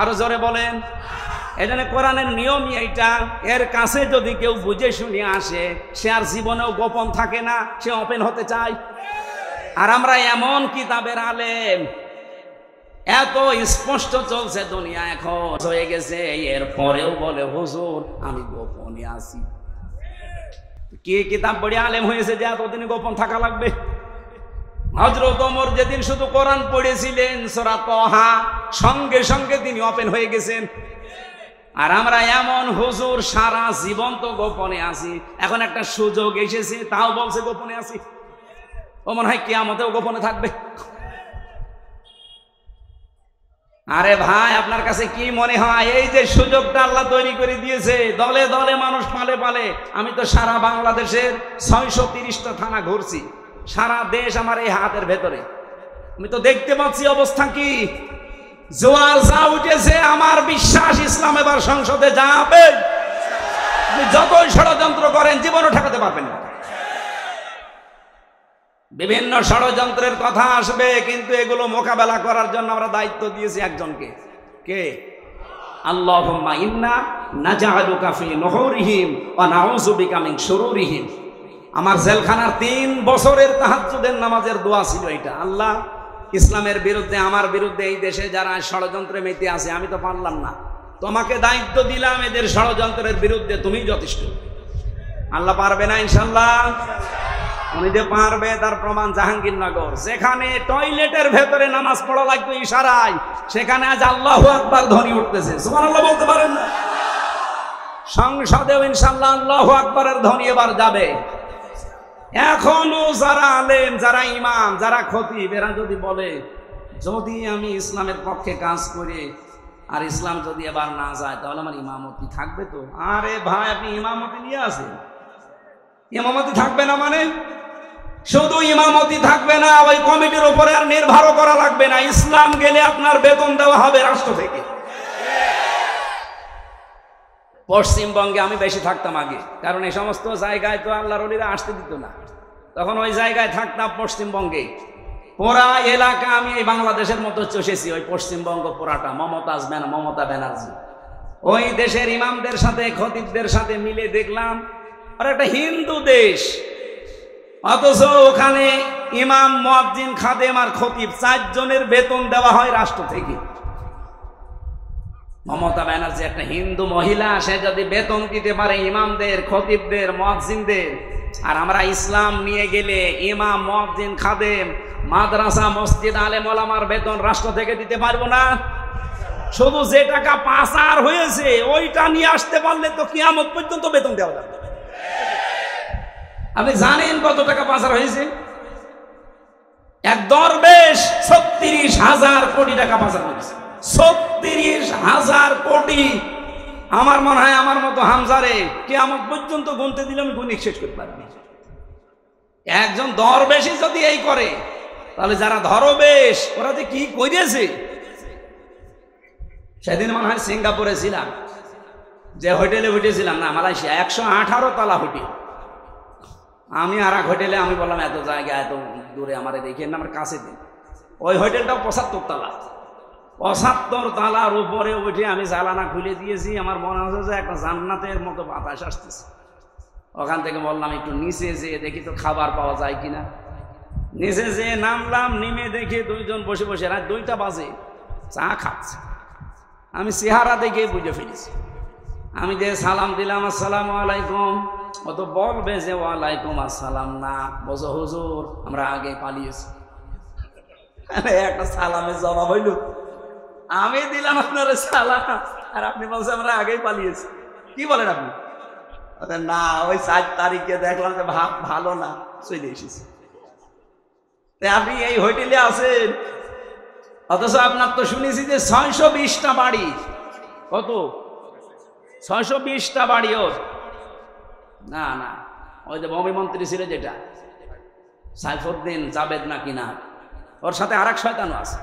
আরো জোরে বলেন। এজন্য কোরআনের নিয়মই এইটা। এর কাছে যদি কেউ বুঝে শুনে আসে, সে আর জীবনেও গোপন থাকে না, সে ওপেন হতে চায়। আর আমরা এমন কিতাবের আলেম, এত স্পষ্ট চলছে দুনিয়া এখন হয়ে গেছে, এর পরেও বলে হুজুর আমি গোপনে আছি। কি কিতাব পড়ে আলেম হয়েছে যে এতদিন গোপন থাকা লাগবে? হযরত ওমর যেদিন শুধু কোরআন পড়েছিলেন সূরা তাহা, সঙ্গে সঙ্গে তিনি ওপেন হয়ে গেছেন। আর আমরা এমন হুজুর সারা জীবন তো গোপনে আছি, এখন একটা সুযোগ এসেছে তাও বলছে গোপনে আছি। ও মনে হয় কিয়ামতেও গোপনে থাকবে। আরে ভাই, আপনার কাছে কি মনে হয় এই যে সুযোগটা আল্লাহ তৈরি করে দিয়েছে, দলে দলে মানুষ পালে পালে। আমি তো সারা বাংলাদেশের 630টা থানা ঘুরছি, সারা দেশ আমার এই হাতের ভেতরে। আমি তো দেখতে পাচ্ছি অবস্থা কি। জোয়ার যা উঠেছে, আমার বিশ্বাস ইসলাম এবার সংসদে যাবে। আপনি যতই ষড়যন্ত্র করেন জীবনও ঠেকাতে পারবেন না। বিভিন্ন ষড়যন্ত্রের কথা আসবে, কিন্তু এগুলো মোকাবেলা করার জন্য আমরা দায়িত্ব দিয়েছি একজনকে। কে? আল্লাহুম্মা ইন্না নাজআলুকা ফি নুহুরিহিম ওয়া নাউযু বিকা মিন শুরুরিহিম। আমার জেলখানার 3 বছরের তাহাজ্জুদের নামাজের দোয়া ছিল এটা। আল্লাহ, ইসলামের বিরুদ্ধে, আমার বিরুদ্ধে এই দেশে যারা ষড়যন্ত্রে মেতে আছে, আমি তো পারলাম না, তোমাকে দায়িত্ব দিলাম এদের ষড়যন্ত্রের বিরুদ্ধে, তুমি যথেষ্ট। আল্লাহ পারবে না ইনশাআল্লাহ? উনি যে পারবে তার প্রমাণ জাহাঙ্গীরনগর, যেখানে টয়লেটের ভেতরে নামাজ পড়া লাগবে ইশারায়, সেখানে আজ আল্লাহু আকবার ধ্বনি উঠতেছে। সুবহানাল্লাহ বলতে পারেন না? সংসদেও ইনশাআল্লাহ আল্লাহু আকবারের ধ্বনি এবার যাবে। এখনো যারা আলেম, যারা ইমাম, যারা খতিব, এরা যদি বলে যদি আমি ইসলামের পক্ষে কাজ করি আর ইসলাম যদি এবার না যায় তাহলে আমার ইমামতি থাকবে তো? আরে ভাই, আপনি ইমামতি নিয়ে আসেন, ইমামতি থাকবে না মানে? শুধু ইমামতি থাকবে না, ওই কমিটির উপরে আর নির্ভর করা লাগবে না। ইসলাম গেলে আপনার বেতন দেওয়া হবে রাষ্ট্র থেকে। পশ্চিমবঙ্গে আমি বেশি থাকতাম আগে, কারণ এই সমস্ত জায়গায় তো আল্লাহর ওলিরা আসতে দিত না। তখন ওই জায়গায় থাকতাম পশ্চিমবঙ্গে। পুরা এলাকা আমি এই বাংলাদেশের মতো চষেছি, ওই পশ্চিমবঙ্গ পুরাটা। মমতা ব্যানার্জি ওই দেশের ইমামদের সাথে খতিবদের সাথে মিলে দেখলাম আর একটা হিন্দু দেশ, অথচ ওখানে ইমাম, মুয়াজ্জিন, খাদেম আর খতিব 4 জনের বেতন দেওয়া হয় রাষ্ট্র থেকে। মমতা ব্যানার্জি একটা হিন্দু মহিলা, সে যদি বেতন দিতে পারে ইমামদের, খতিবদের, মুয়াজ্জিনদের, আর আমরা ইসলাম নিয়ে গেলে ইমাম, মুয়াজ্জিন, খাদেম, মাদ্রাসা, মসজিদ, আলেম ওলামার বেতন রাষ্ট্র থেকে দিতে পারবো না? শুধু যে টাকা পাচার হয়েছে ওইটা নিয়ে আসতে পারলে তো কিয়ামত পর্যন্ত বেতন দেওয়া যাবে। আপনি জানেন কত টাকা পাচার হয়েছে? এক দরবেশ 36,000 কোটি টাকা পাচার করেছে। 36,000 কোটি। আমার মনে হয় আমার মতো হামজারে কিয়ামত পর্যন্ত গুনতে দিলে আমি গুণিক শেষ করতে পারবি। একজন দরবেশই যদি এই করে, তাহলে যারা ধরবেশ ওরা যে কি করেছে। সেদিন মনে হয় সিঙ্গাপুরে ছিলাম, যে হোটেলে উঠেছিলাম, না মালয়েশিয়া, 118 তলা হোটেল। আমি আর এক হোটেলে, আমি বললাম এত জায়গা এত দূরে আমার দেখেন না, আমার কাছে দিন। ওই হোটেলটাও 75 তলা। 75 তলার উপরে উঠে আমি জানালা খুলে দিয়েছি, আমার মনে হচ্ছে যে একটা জান্নাতের মতো বাতাস আসতেছে। ওখান থেকে বললাম একটু নিচে যেয়ে দেখি তো খাবার পাওয়া যায় কিনা। নিচে যেয়ে নামলাম, নেমে দেখি 2 জন বসে বসে রাত 2টা বাজে চা খাচ্ছে। আমি চেহারা দেখে বুঝে ফেলেছি। আমি যে সালাম দিলাম, আসসালামু আলাইকুম, ও তো বলবে যে ওয়ালাইকুম আসসালাম না, বলছো হুজুর আমরা আগে পালিয়েছি। একটা সালামের জবাব হইল, আমি দিলাম আপনার সালাম আর আপনি বলছেন আমরা আগেই পালিয়েছি। কি বলেন আপনি? না, ওই 4 তারিখে দেখলাম যে ভালো না, চলে এসেছি। আপনি এই হোটেলে আছেন, অথচ আপনার তো শুনেছি যে 620টা বাড়ি। কত? 620টা বাড়ি ওর। না না, ওই যে ভূমি মন্ত্রী ছিল যেটা সাইফুদ্দিন জাবেদ নাকি না, ওর সাথে আরেক শয়তানও আছে।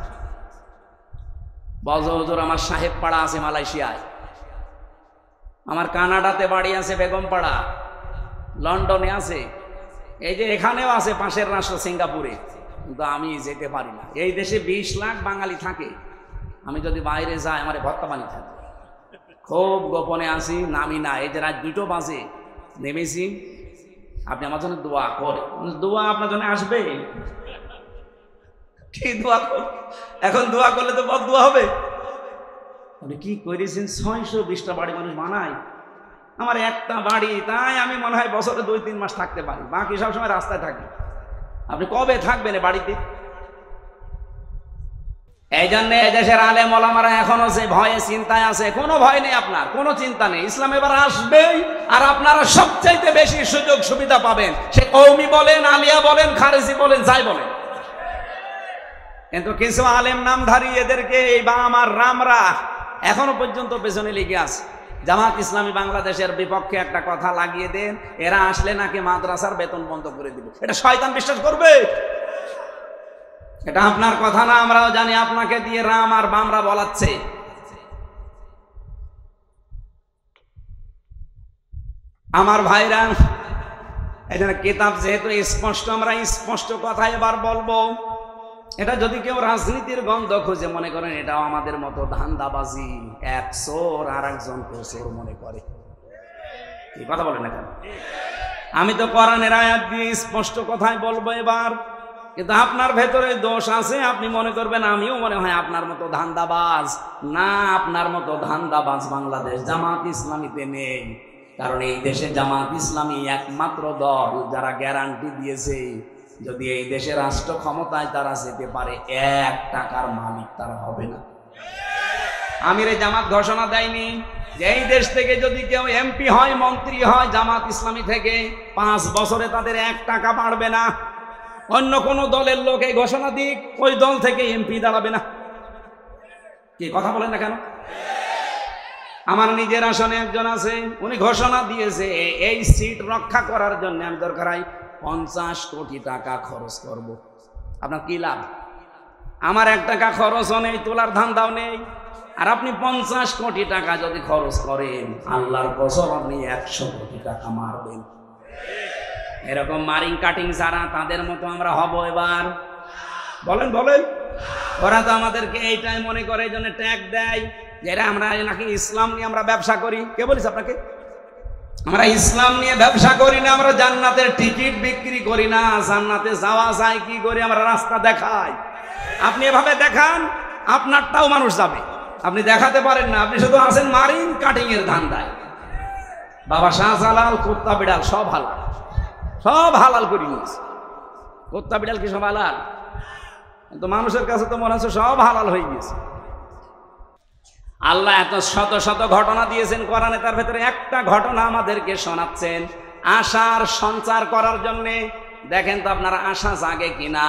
বলছো হুজুর আমার সাহেব পাড়া আছে মালয়েশিয়ায়, আমার কানাডাতে বাড়ি আছে বেগমপাড়া, লন্ডনে আছে, এই যে এখানেও আছে পাশের রাষ্ট্র সিঙ্গাপুরে, কিন্তু আমি যেতে পারি না। এই দেশে 20 লাখ বাঙালি থাকে, আমি যদি বাইরে যাই আমার ভর্তা পানি থাকে। খুব গোপনে আসি, নামি না। এই যে রাত 2টো বাজে নেমেছি, আপনি আমার জন্য দোয়া করে। দোয়া আপনার জন্য আসবে, ঠিক দোয়া কর। এখন দোয়া করলে তো বদ দোয়া হবে। আপনি কি করেছেন? 620টা বাড়ি মানুষ বানায়, আমার একটা বাড়ি, তাই আমি মনে হয় বছরে 2-3 মাস থাকতে পারি, বাকি সবসময় রাস্তায় থাকি। আপনি কবে থাকবেন বাড়িতে? এই জন্য এদেশের আলেম ওলামারা এখনো যে ভয়ে চিন্তায় আছে। কোনো ভয় নেই, আপনার কোনো চিন্তা নেই। ইসলাম এবার আসবেই, আর আপনারা সবচাইতে বেশি সুযোগ সুবিধা পাবেন, সে কওমি বলেন, আলিয়া বলেন, খারেজি বলেন, যাই বলেন। কিন্তু কিছু আলেম নামধারী এদেরকে এই বাম আর রামরা এখনো পর্যন্ত পেছনে লেগে আছে। জামাত ইসলামী বাংলাদেশের বিপক্ষে একটা কথা লাগিয়ে দেন, এরা আসলে নাকি মাদ্রাসার বেতন বন্ধ করে দিবে। এটা শয়তান বিশ্বাস করবে? এটা আপনার কথা না, আমরাও জানি। আপনাকে দিয়ে রাম আর বামরা বলাচ্ছে। আমার ভাইরা, এই কিতাব যেহেতু স্পষ্ট, আমরা স্পষ্ট কথা এবার বলবো। এটা যদি কেউ রাজনীতির গন্ধ খুঁজে মনে করেন এটাও আমাদের মতো ধান্দাবাজি, এক চোর আর একজনকে চোর মনে করে, কি কথা বলেন না কেন? আমি তো কোরআনের আয়াত দিয়ে স্পষ্ট কথাই বলবো এবার। কিন্তু আপনার ভেতরে দোষ আছে, আপনি মনে করবেন আমিও মনে হয় আপনার মতো ধান্দাবাজ। না, আপনার মতো ধান্দাবাজ বাংলাদেশ জামাত ইসলামীতে নেই। কারণ এই দেশে জামাত ইসলামী একমাত্র দল যারা গ্যারান্টি দিয়েছে যদি এই দেশে রাষ্ট্র ক্ষমতায় তারা যেতে পারে, 1 টাকার মালিক তারা হবে না। আমিরে জামাত ঘোষণা দেয়নি যে এই দেশ থেকে যদি কেউ এমপি হয়, মন্ত্রী হয় জামাত ইসলামী থেকে, 5 বছরে তাদের 1 টাকা বাড়বে না। অন্য কোন দলের লোক এই ঘোষণা দিক, ওই দল থেকে এমপি দাঁড়াবে না। কি কথা বলেন না কেন? আমার নিজের আসনে একজন আছে, উনি ঘোষণা দিয়েছে এই সিট রক্ষা করার জন্য আমি দরকার হয় 50 কোটি টাকা খরচ করব। আপনার কি লাভ? আমার 1 টাকা খরচও নেই, তোলার ধান্দাও নেই। আর আপনি 50 কোটি টাকা যদি খরচ করেন, আল্লাহর কসম আপনি 100 কোটি টাকা মারবেন। এরকম মারিং কাটিং ছাড়া তাদের মতো আমরা হব এবার? বলেন বলেন। ওরা তো আমাদেরকে এইটাই মনে করে, এই জন্য ট্যাগ দেয় যে আমরা নাকি ইসলাম নিয়ে আমরা ব্যবসা করি। কে বলিস আপনাকে? আমরা ইসলাম নিয়ে ব্যবসা করি না, আমরা জান্নাতের টিকিট বিক্রি করি না, জান্নাতে যাওয়া যায় কি করি, আমরা রাস্তা দেখাই। আপনি এভাবে দেখান, আপনারটাও মানুষ যাবে। আপনি দেখাতে পারেন না, আপনি শুধু আছেন মারিং কাটিং এর ধান্দায়। বাবা শাহজালাল কুত্তা বিড়াল সব হালাল, সব হালাল করে নিয়েছে। কুত্তা বিড়াল কি সব হালাল? কিন্তু মানুষের কাছে তো মনে হচ্ছে সব হালাল হয়ে গেছে। আল্লাহ এত শত শত ঘটনা দিয়েছেন কোরআনে, তার ভেতরে একটা ঘটনা আমাদেরকে শোনাচ্ছেন আশার সঞ্চার করার জন্যে। দেখেন তো আপনারা আশা জাগে কিনা।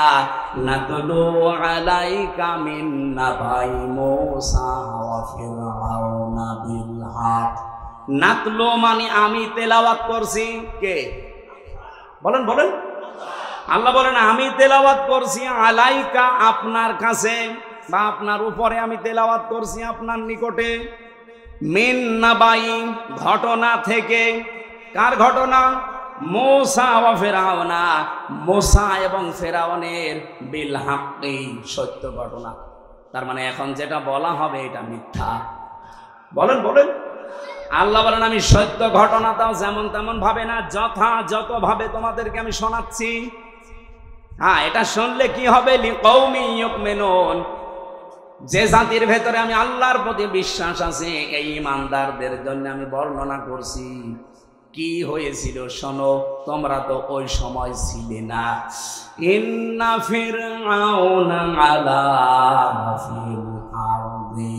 নাতলু আলাইকা মিন নাবাই মূসা ওয়া ফিরআউনা বিল হক। নাতলু মানে আমি তেলাওয়াত করছি। কে বলেন বলেন? আল্লাহ বলেন আমি তেলাওয়াত করছি আলাইকা আপনার কাছে বা আপনার উপরে, আমি তেলাওয়াত করছি আপনার নিকটে। মিন নাবাই ঘটনা থেকে। কার ঘটনা? মূসা ওয়া ফিরআউনা, মূসা এবং ফেরাউনের বিল হাক্কি, সত্য ঘটনা। তার মানে এখন যেটা বলা হবে এটা মিথ্যা। বলেন বলেন। আল্লাহ বলেন আমি সত্য ঘটনাটাও যেমন তেমন ভাবে না, যথাযথভাবে তোমাদেরকে আমি শোনাচ্ছি। হ্যাঁ, এটা শুনলে কি হবে? লিকৌমি ইউমিনুন, যে জাতির ভেতরে আমি আল্লাহর প্রতি বিশ্বাস আছে এই ইমানদারদের জন্য আমি বর্ণনা করছি। কি হয়েছিল শোনো, তোমরা তো ওই সময় ছিলে না। ইন্না ফিরআউনা আলা ফিল আরদি,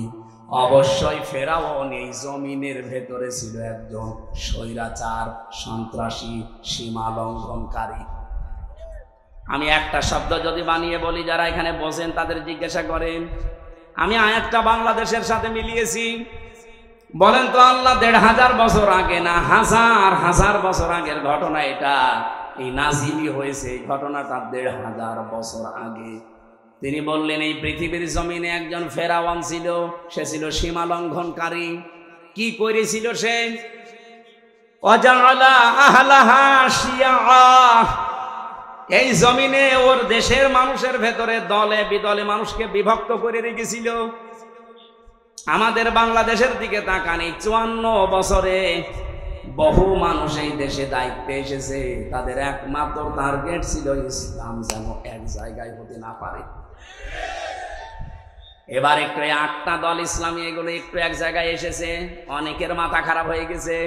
অবশ্যই ফেরাউন এই জমিনের ভেতরে ছিল একজন স্বৈরাচার, সন্ত্রাসী, সীমা লঙ্ঘনকারী। আমি একটা শব্দ যদি বানিয়ে বলি, যারা এখানে বসেন তাদের জিজ্ঞাসা করেন, আমি আয়াতটা বাংলাদেশের সাথে মিলিয়েছি। বলেন তো আল্লাহ ১৫০০ বছর আগে না হাজার হাজার বছর আগের ঘটনা এটা? এই নাজিলি হয়েছে এই ঘটনাটা ১৫০০ বছর আগে। তিনি বললেন এই পৃথিবীর জমিনে একজন ফেরাউন ছিল, সে ছিল সীমা লঙ্ঘনকারী। কি করেছিল সে? ওয়াজাআলা আহলাহা শিয়া, এই জমিনে ওর দেশের মানুষের ভেতরে দলে বিদলে মানুষকে বিভক্ত করে রেখেছিল। আমাদের বাংলাদেশের দিকে তাকান, এই ৫৪ বছরে বহু মানুষ এই দেশে দায়িত্বে এসেছে, তাদের একমাত্র টার্গেট ছিল ইসলাম যেন এক জায়গায় হতে না পারে। এবার একটু ৮টা দল ইসলামী এগুলো একটু এক জায়গায় এসেছে, অনেকের মাথা খারাপ হয়ে গেছে।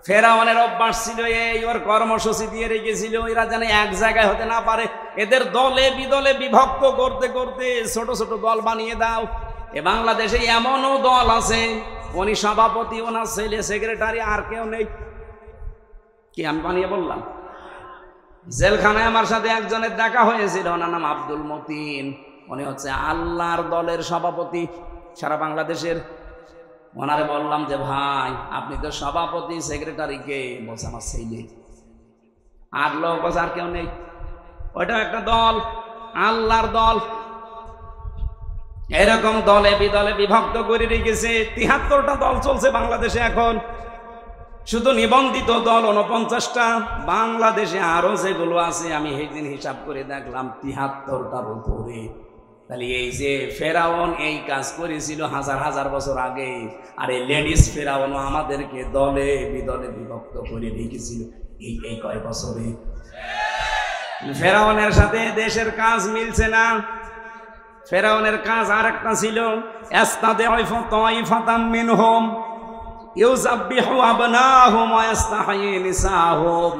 ফেরাউনের অভ্যাস ছিল এই, ওর কর্মসূচি দিয়ে রেখেছিল এরা যেন এক জায়গায় হতে না পারে। এদের দলে বিদলে বিভক্ত করতে করতে ছোট ছোট দল বানিয়ে দাও। এ বাংলাদেশে এমনও দল আছে, উনি সভাপতি, ওনার ছেলে সেক্রেটারি, আর কেউ নেই। কি আমি বানিয়ে বললাম? জেলখানায় আমার সাথে একজনের দেখা হয়েছিল, ওনার নাম আব্দুল মতিন। উনি হচ্ছে আল্লাহর দলের সভাপতি সারা বাংলাদেশের। ওনারে বললাম যে ভাই আপনি তো সভাপতি, সেক্রেটারি কে? বলছে আমার ছেলে। আর লোক বলছে আর কেউ নেই। ওইটাও একটা দল, আল্লাহর দল। এরকম দলে বিদলে বিভক্ত করে রেখেছে। ৭৩টা দল চলছে বাংলাদেশে এখন, শুধু নিবন্ধিত দল ৪৯টা। বাংলাদেশে আরো যেগুলো আছে আমি সেদিন হিসাব করে দেখলাম ৭৩টার উপরে। তাহলে এই যে ফেরাউন এই কাজ করেছিল হাজার হাজার বছর আগে, আর এই লেডিস ফেরাউনও আমাদেরকে দলে বিদলে বিভক্ত করে রেখেছিল এই কয় বছরে। ফেরাউনের সাথে দেশের কাজ মিলছে না। ফেরাউনের কাজ আর একটা ছিল, ইস্তাদঈফু তাইফাতাম মিনহুম ইউযাব্বিহু আবনাহুম ওয়া ইস্তাহয়ী নিসাহুম।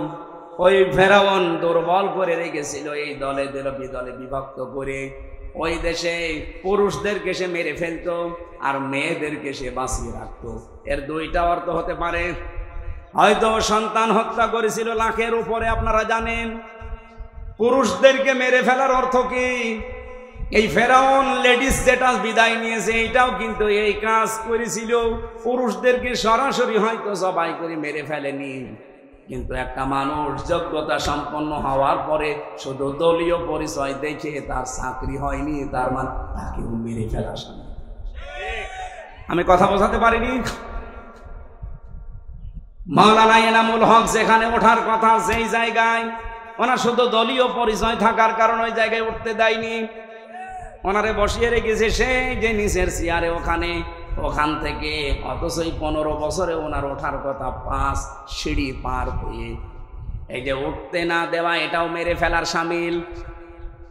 ওই ফেরাউন দুর্বল করে রেখেছিল এই দলে বিদলে বিভক্ত করে। ওই দেশে পুরুষদেরকে সে মেরে ফেলতো আর মেয়েদেরকে সে বাঁচিয়ে রাখতো। এর দুইটা অর্থ হতে পারে, হয়তো সন্তান হত্যা করেছিল লাখের উপরে, আপনারা জানেন। পুরুষদেরকে মেরে ফেলার অর্থ কি? এই ফেরাউন লেডিস যেটা বিদায় নিয়েছে এইটাও কিন্তু এই কাজ করেছিল। পুরুষদেরকে সরাসরি হয়তো জবাই করে মেরে ফেলেনি, কিন্তু একটা মানুষ যোগ্যতা সম্পন্ন হওয়ার পরে শুধু দলীয় পরিচয় দেখে তার চাকরি হয়নি, তার মানে তাকেও মেরে ফেলা সম্ভব। আমি কথা বোঝাতে পারিনি? মাওলানা এনামুল হক যেখানে ওঠার কথা সেই জায়গায় ওনার শুধু দলীয় পরিচয় থাকার কারণে ওই জায়গায় উঠতে দেয়নি, ওনারে বসিয়ে রেখেছে সেই যে নিচের চেয়ারে ওখান থেকে। অথচ 15 বছরে ওনার ওঠার কথা 5 সিঁড়ি পার হয়ে। এই যে উঠতে না দেওয়া এটাও মেরে ফেলার শামিল।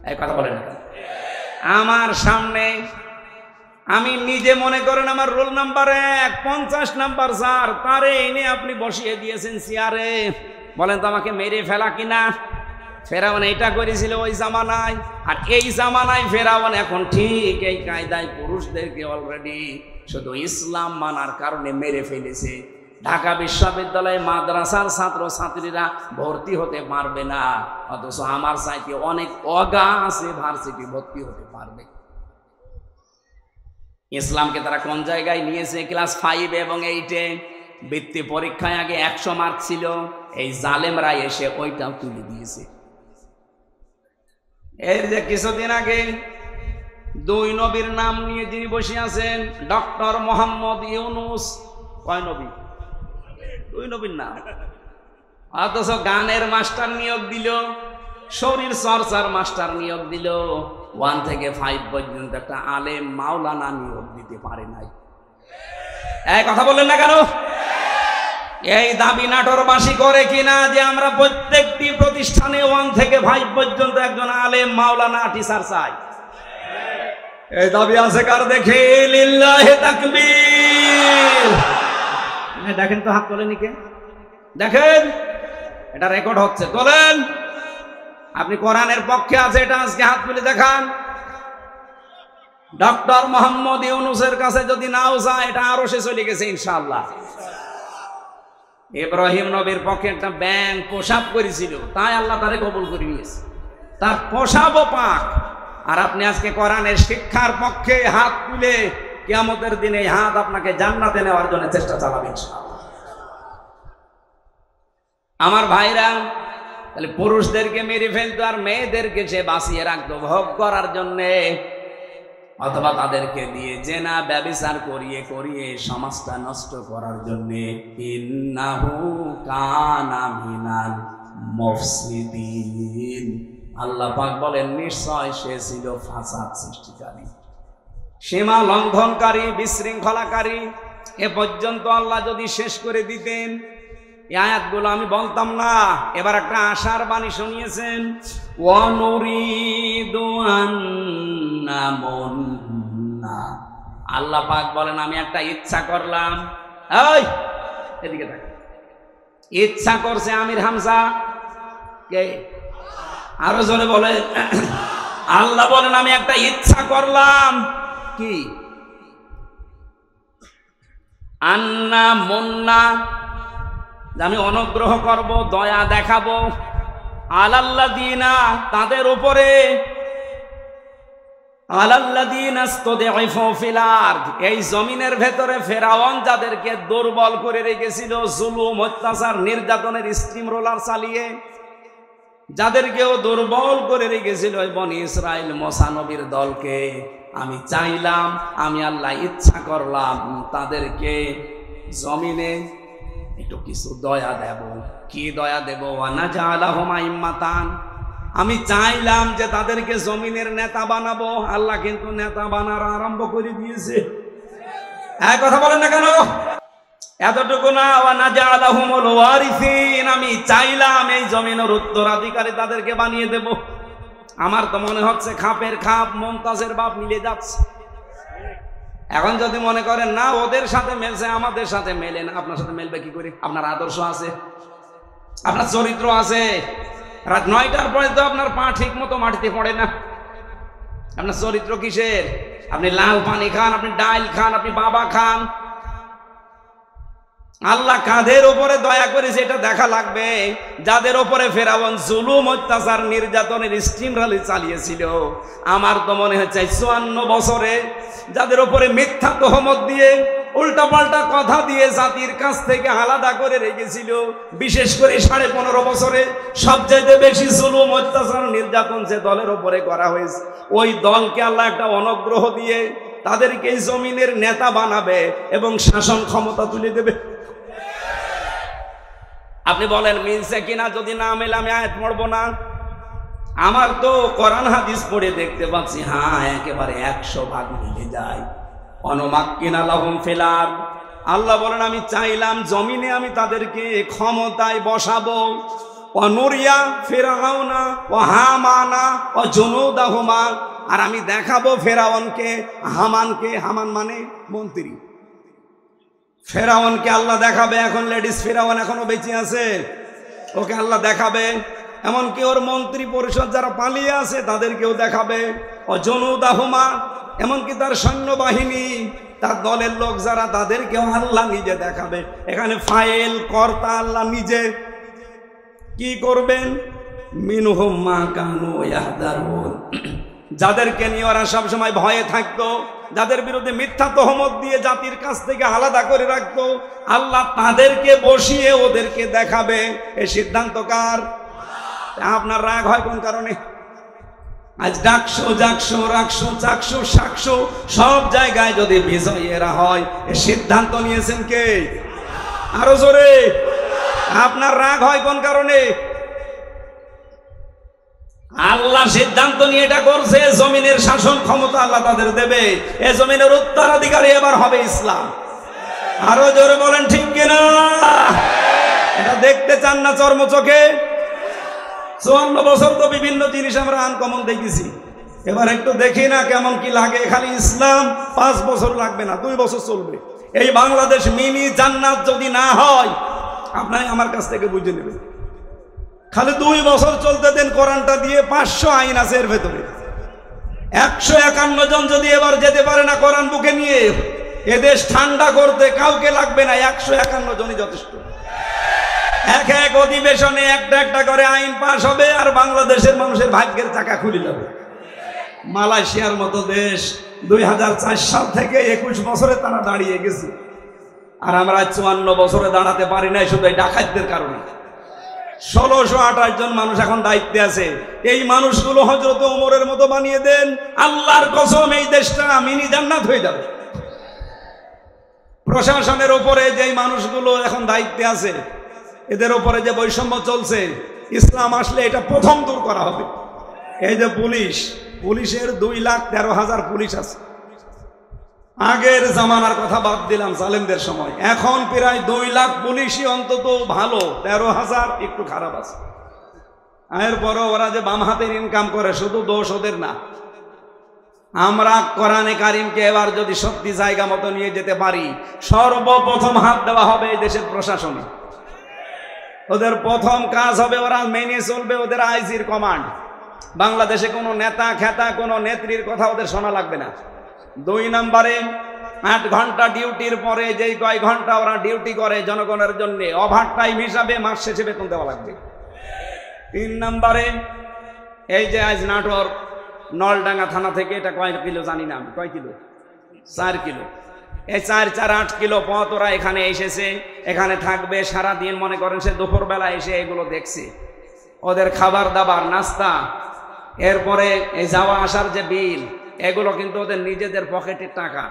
এই কথা বলেন আমার সামনে আমি নিজে মনে করেন আমার রোল নাম্বার 1 50 নাম্বার স্যার, তারে এনে আপনি বসিয়ে দিয়েছেন চেয়ারে। বলেন তো আমাকে মেরে ফেলা কিনা? ফেরাউন এটা করেছিল ওই জামানায়, আর এই জামানায় ফেরাউন এখন ঠিক এই কায়দায় পুরুষদেরকে অলরেডি শুধু ইসলাম মানার কারণে মেরে ফেলেছে। ঢাকা বিশ্ববিদ্যালয়ে মাদ্রাসার ছাত্র ছাত্রীরা ভর্তি হতে পারবে না, অথচ আমার চাইতে অনেক অগা আছে ভার্সিটি ভর্তি হতে পারবে। ইসলামকে তারা কোন জায়গায় নিয়েছে? ক্লাস 5 এবং 8-এ বৃত্তি পরীক্ষায় আগে 100 মার্ক ছিল, এই জালেমরা এসে ওইটাও তুলে দিয়েছে। এর যে কিছুদিন আগে 2 নবীর নাম নিয়ে যিনি বসে আছেন, ডক্টর মোহাম্মদ ইউনুস, কয় নবী? 2 নবীর নাম। অথচ গানের মাস্টার নিয়োগ দিল, শরীর চর্চার মাস্টার নিয়োগ দিল, 1 থেকে 5 পর্যন্ত একটা আলেম মাওলানা নিয়োগ দিতে পারে নাই। এই কথা বললেন না কেন? এই দাবি নাটোরবাসী করে কিনা যে আমরা প্রত্যেকটি প্রতিষ্ঠানে 1 থেকে 5 পর্যন্ত একজন আলেম মাওলানা টিচার চাই? এই দাবি আছে কার? দেখে লিল্লাহি তাকবীর। দেখেন তো, হাত তোলেন কে? দেখেন, এটা রেকর্ড হচ্ছে, তোলেন। আপনি কোরআনের পক্ষে আছে এটা আজকে হাত তুলে দেখান। ডক্টর মোহাম্মদ ইউনুসের কাছে যদি নাও যায়, এটা আরো সে চলে গেছে ইনশাআল্লাহ। ইব্রাহিম নবীর পক্ষে একটা ব্যাং পোশাক করেছিল, তাই আল্লাহ তারে কবুল করে নিয়েছে, তার পোশাকও পাক। আর আপনি আজকে কোরআনের শিক্ষার পক্ষে হাত তুলে কিয়ামতের দিনে এই হাত আপনাকে জান্নাতে নেওয়ার জন্য চেষ্টা চালাবেন ইনশাআল্লাহ। আমার ভাইরা, তাহলে পুরুষদেরকে মেরে ফেলতো আর মেয়েদেরকে সে বাঁচিয়ে রাখতো ভোগ করার জন্যে, অথবা তাদেরকে দিয়ে জেনা ব্যভিচার করিয়ে করিয়ে সমাজটা নষ্ট করার জন্যে। ইন্নাহু কানা মিনাল মুফসিদিন। আল্লাহ পাক বলেন নিশ্চয় সে ছিল ফাসাদ সৃষ্টিকারী, সীমা লঙ্ঘনকারী, বিশৃঙ্খলাকারী। এ পর্যন্ত আল্লাহ যদি শেষ করে দিতেন, এই আয়াতগুলো আমি বলতাম না। এবার একটা আশার বাণী শুনিয়েছেন, ওয়ানুরিদু আন্নামুন্না। আল্লাহ পাক বলেন আমি একটা ইচ্ছা করলাম। এই এদিকে দেখ, ইচ্ছা করছে আমির হামজা কে? আরো জোরে বলে। আল্লাহ বলেন আমি একটা ইচ্ছা করলাম। কি? আন্না মুন্না, আমি অনুগ্রহ করব, দয়া দেখাবো। আলাল্লাযিনা, তাদের উপরে। আলাল্লাযিনা ইসতাদঈফু ফিল আরদ, এই জমিনের ভেতরে ফেরাউন যাদেরকে দুর্বল করে রেখেছিল, জুলুম, অত্যাচার, নির্যাতনের স্টিম রোলার চালিয়ে যাদেরকেও দুর্বল করে রেখেছিল ওই বনি ইসরাইল মুসা নবীর দলকে, আমি চাইলাম, আমি আল্লাহ ইচ্ছা করলাম তাদেরকে জমিনে একটু কিছু দয়া দেব। কি দয়া দেব? ওয়ানাজআলাহুম আইম্মাতান, আমি চাইলাম যে তাদেরকে জমিনের নেতা বানাবো। আল্লাহ কিন্তু নেতা বানানো আরম্ভ করে দিয়েছে। এক কথা বলেন না কেন? এতটুকু না, ওয়ানাজআলাহুমুল ওয়ারিসিন, আমি চাইলাম এই জমিনের উত্তরাধিকারী তাদেরকে বানিয়ে দেব। আমার তো মনে হচ্ছে খাপের খাপ মুমতাজের বাপ মিলে যাচ্ছে। এখন যদি মনে করেন না ওদের সাথে মেলছে, আমাদের সাথে মেলে না, আপনার সাথে মেলবে কি করে? আপনার আদর্শ আছে, আপনার চরিত্র আছে। রাত 9টার পরে তো আপনার পা ঠিক মতো মাটিতে পড়ে না। আপনার চরিত্র কিসের? আপনি লাল পানি খান, আপনি ডাইল খান, আপনি বাবা খান। আল্লাহ কাদের উপরে দয়া করেছে এটা দেখা লাগবে। যাদের উপরে ফেরাউন জুলুম, অত্যাচার, নির্যাতনের স্টিম রালি চালিয়েছিল, আমার তো মনে হচ্ছে 54 বছরে যাদের উপরে মিথ্যা তহমত দিয়ে, উল্টাপাল্টা কথা দিয়ে জাতির কাছ থেকে আলাদা করে রেখেছিল, বিশেষ করে 15.5 বছরে সবচাইতে বেশি জুলুম, অত্যাচার, নির্যাতন যে দলের উপরে করা হয়েছে, ওই দলকে আল্লাহ একটা অনুগ্রহ দিয়ে তাদেরকে এই জমিনের নেতা বানাবে এবং শাসন ক্ষমতা তুলে দেবে। আপনি বলেন মিলছে কিনা? যদি না মেলে আমি আয়াত পড়বো না। আমার তো কোরআন হাদিস পড়ে দেখতে পাচ্ছি, হ্যাঁ একেবারে 100% মিলে যায়। অনুমাক্কিনা লাহুম ফিল আরদ, আল্লাহ বলেন আমি চাইলাম জমিনে আমি তাদেরকে ক্ষমতায় বসাবো। অনুরিয়া ফিরআউনা ওয়া হামানা ওয়া জুনুদাহুমা, আর আমি দেখাবো ফেরাউনকে, হামানকে, হামান মানে মন্ত্রী, ফেরাউনকে আল্লাহ দেখাবে। এখন লেডিস ফেরাউন এখনো বেঁচে আছে, ওকে আল্লাহ দেখাবে। এমনকি ওর মন্ত্রী পরিষদ যারা পালিয়ে আছে তাদেরকেও দেখাবে। ও জুনুদাহুমা, এমনকি তার সৈন্যবাহিনী, তার দলের লোক যারা, তাদেরকেও আল্লাহ নিজে দেখাবে। এখানে ফাইল কর্তা আল্লাহ নিজে। কি করবেন? মিনহুম মা কানু ইয়াহদারুন, যাদেরকে নিয়ে ওরা সবসময় ভয়ে থাকতো, যাদের বিরুদ্ধে মিথ্যা তহমত দিয়ে জাতির কাছ থেকে আলাদা করে রাখতো, আল্লাহ তাদেরকে বসিয়ে ওদেরকে দেখাবে। এই সিদ্ধান্ত কার? আপনার রাগ হয় কোন কারণে? আজ ডাকশো, জাকশো, রাকশো, চাকশো, শাকশো সব জায়গায় যদি বিজয়ীরা হয়, এই সিদ্ধান্ত নিয়েছেন কে? আরো জোরে। আপনার রাগ হয় কোন কারণে? আল্লাহ সিদ্ধান্ত নিয়ে এটা করছে, জমিনের শাসন ক্ষমতা আল্লাহ তাদের দেবে। এ জমিনের উত্তরাধিকারী এবার হবে ইসলাম। আরো জোরে বলেন ঠিক কিনা? এটা দেখতে চান না চর্ম চোখে? 54 বছর তো বিভিন্ন জিনিস আমরা আনকমন দেখেছি, এবার একটু দেখি না কেমন কি লাগে। খালি ইসলাম 5 বছর লাগবে না, 2 বছর চলবে। এই বাংলাদেশ মিনি জান্নাত যদি না হয়, আপনারা আমার কাছ থেকে বুঝে নেবেন। খালি 2 বছর চলতে দেন, কোরআনটা দিয়ে 500 আইন আছে এর ভেতরে। 151 জন যদি এবার যেতে পারে না কোরআন বুকে নিয়ে, এদেশ ঠান্ডা করতে কাউকে লাগবে না, 151 জনই যথেষ্ট। এক এক অধিবেশনে একটা একটা করে আইন পাস হবে, আর বাংলাদেশের মানুষের ভাগ্যের চাকা খুলে যাবে। মালয়েশিয়ার মতো দেশ 2004 সাল থেকে 21 বছরে তারা দাঁড়িয়ে গেছে, আর আমরা 54 বছরে দাঁড়াতে পারি নাই, শুধু এই ডাকাতদের কারণে। 1628 জন মানুষ এখন দায়িত্বে আছে। এই মানুষগুলো হযরত ওমরের মতো বানিয়ে দেন, আল্লাহর কসম এই দেশটা মিনি জান্নাত হয়ে যাবে। প্রশাসনের উপরে যেই মানুষগুলো এখন দায়িত্বে আছে, এদের উপরে যে বৈষম্য চলছে, ইসলাম আসলে এটা প্রথম দূর করা হবে। এই যে পুলিশের 2,13,000 পুলিশ আছে। আগের জামানার কথা বাদ দিলাম, জালেমদের সময়, এখন প্রায় 2 লাখ পুলিশই অন্তত ভালো, 13,000 একটু খারাপ আছে। এরপরও ওরা যে বাম হাতের ইনকাম করে, শুধু দোষ ওদের না। আমরা কোরআনে কারিমকে এবার যদি সত্যি জায়গা মতো নিয়ে যেতে পারি, সর্বপ্রথম হাত দেওয়া হবে এই দেশের প্রশাসনে। ওদের প্রথম কাজ হবে, ওরা মেনে চলবে ওদের আইজির কমান্ড। বাংলাদেশে কোনো নেতা খেতা, কোনো নেত্রীর কথা ওদের শোনা লাগবে না। 2 নম্বরে 8 ঘন্টা ডিউটির পরে যেই কয় ঘন্টা ওরা ডিউটি করে জনগণের জন্য, ওভার টাইম হিসাবে মাস শেষে বেতন দেওয়া লাগবে। 3 নম্বরে এই যে আজ নাটোর নলডাঙ্গা থানা থেকে, এটা কয় কিলো জানি না আমি, কয় কিলো? 4 কিলো। এই 4-8 কিলো পথ ওরা এখানে এসেছে, এখানে থাকবে সারাদিন। মনে করেন সে দুপুরবেলা এসে এগুলো দেখছে, ওদের খাবার দাবার, নাস্তা, এরপরে এই যাওয়া আসার যে বিল, এগুলো কিন্তু ওদের নিজেদের পকেটের টাকা।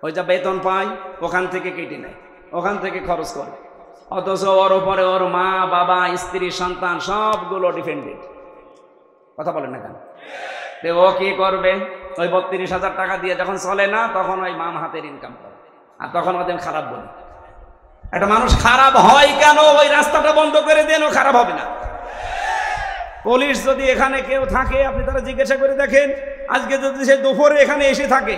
ওই যা বেতন পায় ওখান থেকে কেটে নেয়, ওখান থেকে খরচ করে। অথচ ওর উপরে ওর মা, বাবা, স্ত্রী, সন্তান সবগুলো ডিপেন্ডেন্ট। কথা বলেন না কেন? ও কি করবে? ওই 32,000 টাকা দিয়ে যখন চলে না, তখন ওই মাম হাতের ইনকাম করে, আর তখন ওদের খারাপ বলে। একটা মানুষ খারাপ হয় কেন? ওই রাস্তাটা বন্ধ করে দেন, ও খারাপ হবে না। পুলিশ যদি এখানে কেউ থাকে, আপনি তারা জিজ্ঞাসা করে দেখেন, আজকে যদি সে দুপুরে এখানে এসে থাকে,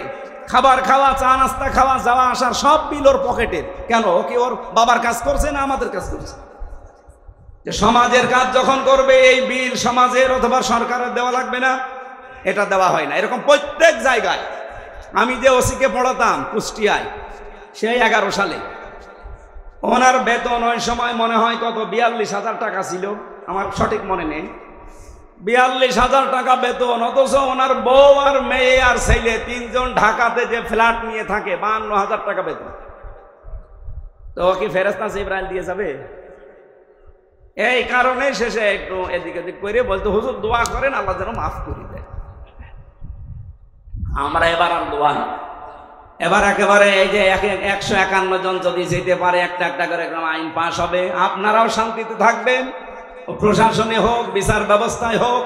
খাবার খাওয়া, চা নাস্তা খাওয়া, যাওয়া আসার সব বিল ওর পকেটের। কেন? ও কি ওর বাবার কাজ করছে না আমাদের কাজ করছে? যে সমাজের কাজ যখন করবে, এই বিল সমাজের অথবা সরকারের দেওয়া লাগবে না? এটা দেওয়া হয় না। এরকম প্রত্যেক জায়গায়। আমি যে ওসিকে পড়াতাম কুষ্টিয়ায়, সেই 11 সালে, ওনার বেতন ওই সময় মনে হয় কত, 42,000 টাকা ছিল, আমার সঠিক মনে নেই। 42,000 টাকা বেতন, অথচ ওনার বউ আর মেয়ে আর ছেলে 3 জন ঢাকাতে যে ফ্ল্যাট নিয়ে থাকে, 52,000 টাকা বেতন। তো কি ফেরেশতা জিবরাইল দিয়ে যাবে? এই কারণে শেষে একটু এদিক এদিক করে বলতো, হুজুর দোয়া করেন আল্লাহ যেন মাফ করে দেয়। আমরা এবার আর দোয়া না, এবার একেবারে এই যে 151 জন যদি যেতে পারে, একটা একটা করে আইন পাস হবে, আপনারাও শান্তিতে থাকবেন। প্রশাসনে হোক, বিচার ব্যবস্থায় হোক,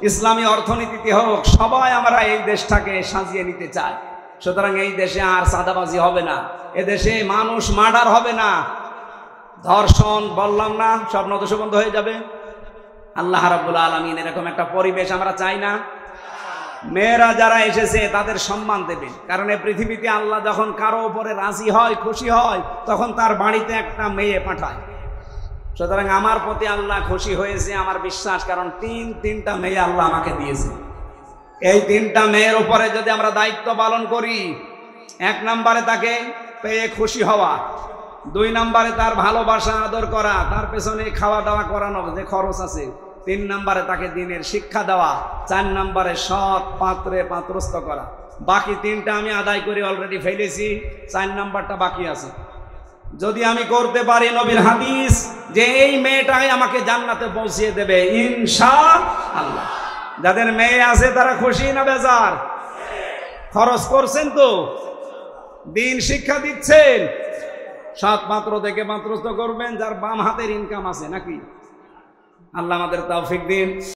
ইসলামী অর্থনীতিতে হোক, সবাই আমরা এই দেশটাকে সাজিয়ে নিতে চাই। সুতরাং এই দেশে আর চাঁদাবাজি হবে না, এদেশে মানুষ মার্ডার হবে না, ধর্ষণ বললাম না, সব নদশ বন্ধ হয়ে যাবে। আল্লাহ রাব্বুল আলামিন এরকম একটা পরিবেশ আমরা চাই না। মেয়েরা যারা এসেছে তাদের সম্মান দেবেন, কারণ এই পৃথিবীতে আল্লাহ যখন কারো উপরে রাজি হয়, খুশি হয়, তখন তার বাড়িতে একটা মেয়ে পাঠায়। সুতরাং আমার প্রতি আল্লাহ খুশি হয়েছে, আমার বিশ্বাস, কারণ তিনটা মেয়ে আল্লাহ আমাকে দিয়েছে। এই 3টা মেয়ের উপরে যদি আমরা দায়িত্ব পালন করি, 1 নম্বরে তাকে পেয়ে খুশি হওয়া, 2 নম্বরে তার ভালোবাসা আদর করা, তার পেছনে খাওয়া দাওয়া করানো যে খরচ আছে, 3 নম্বরে তাকে দিনের শিক্ষা দেওয়া, 4 নম্বরে সৎ পাত্রে পাত্রস্থ করা। বাকি 3টা আমি আদায় করে অলরেডি ফেলেছি, 4 নম্বরটা বাকি আছে। যদি আমি করতে পারি, নবীর হাদিস যে এই মেয়েটাই আমাকে জান্নাতে পৌঁছিয়ে দেবে ইনশাআল্লাহ। যাদের মেয়ে আছে তারা খুশি না বেজার? খরচ করছেন তো, দিন শিক্ষা দিচ্ছেন, সৎ পাত্র থেকে পাত্রস্থ করবেন, যার বাম হাতের ইনকাম আছে নাকি। আল্লাহ আমাদের তৌফিক দিন।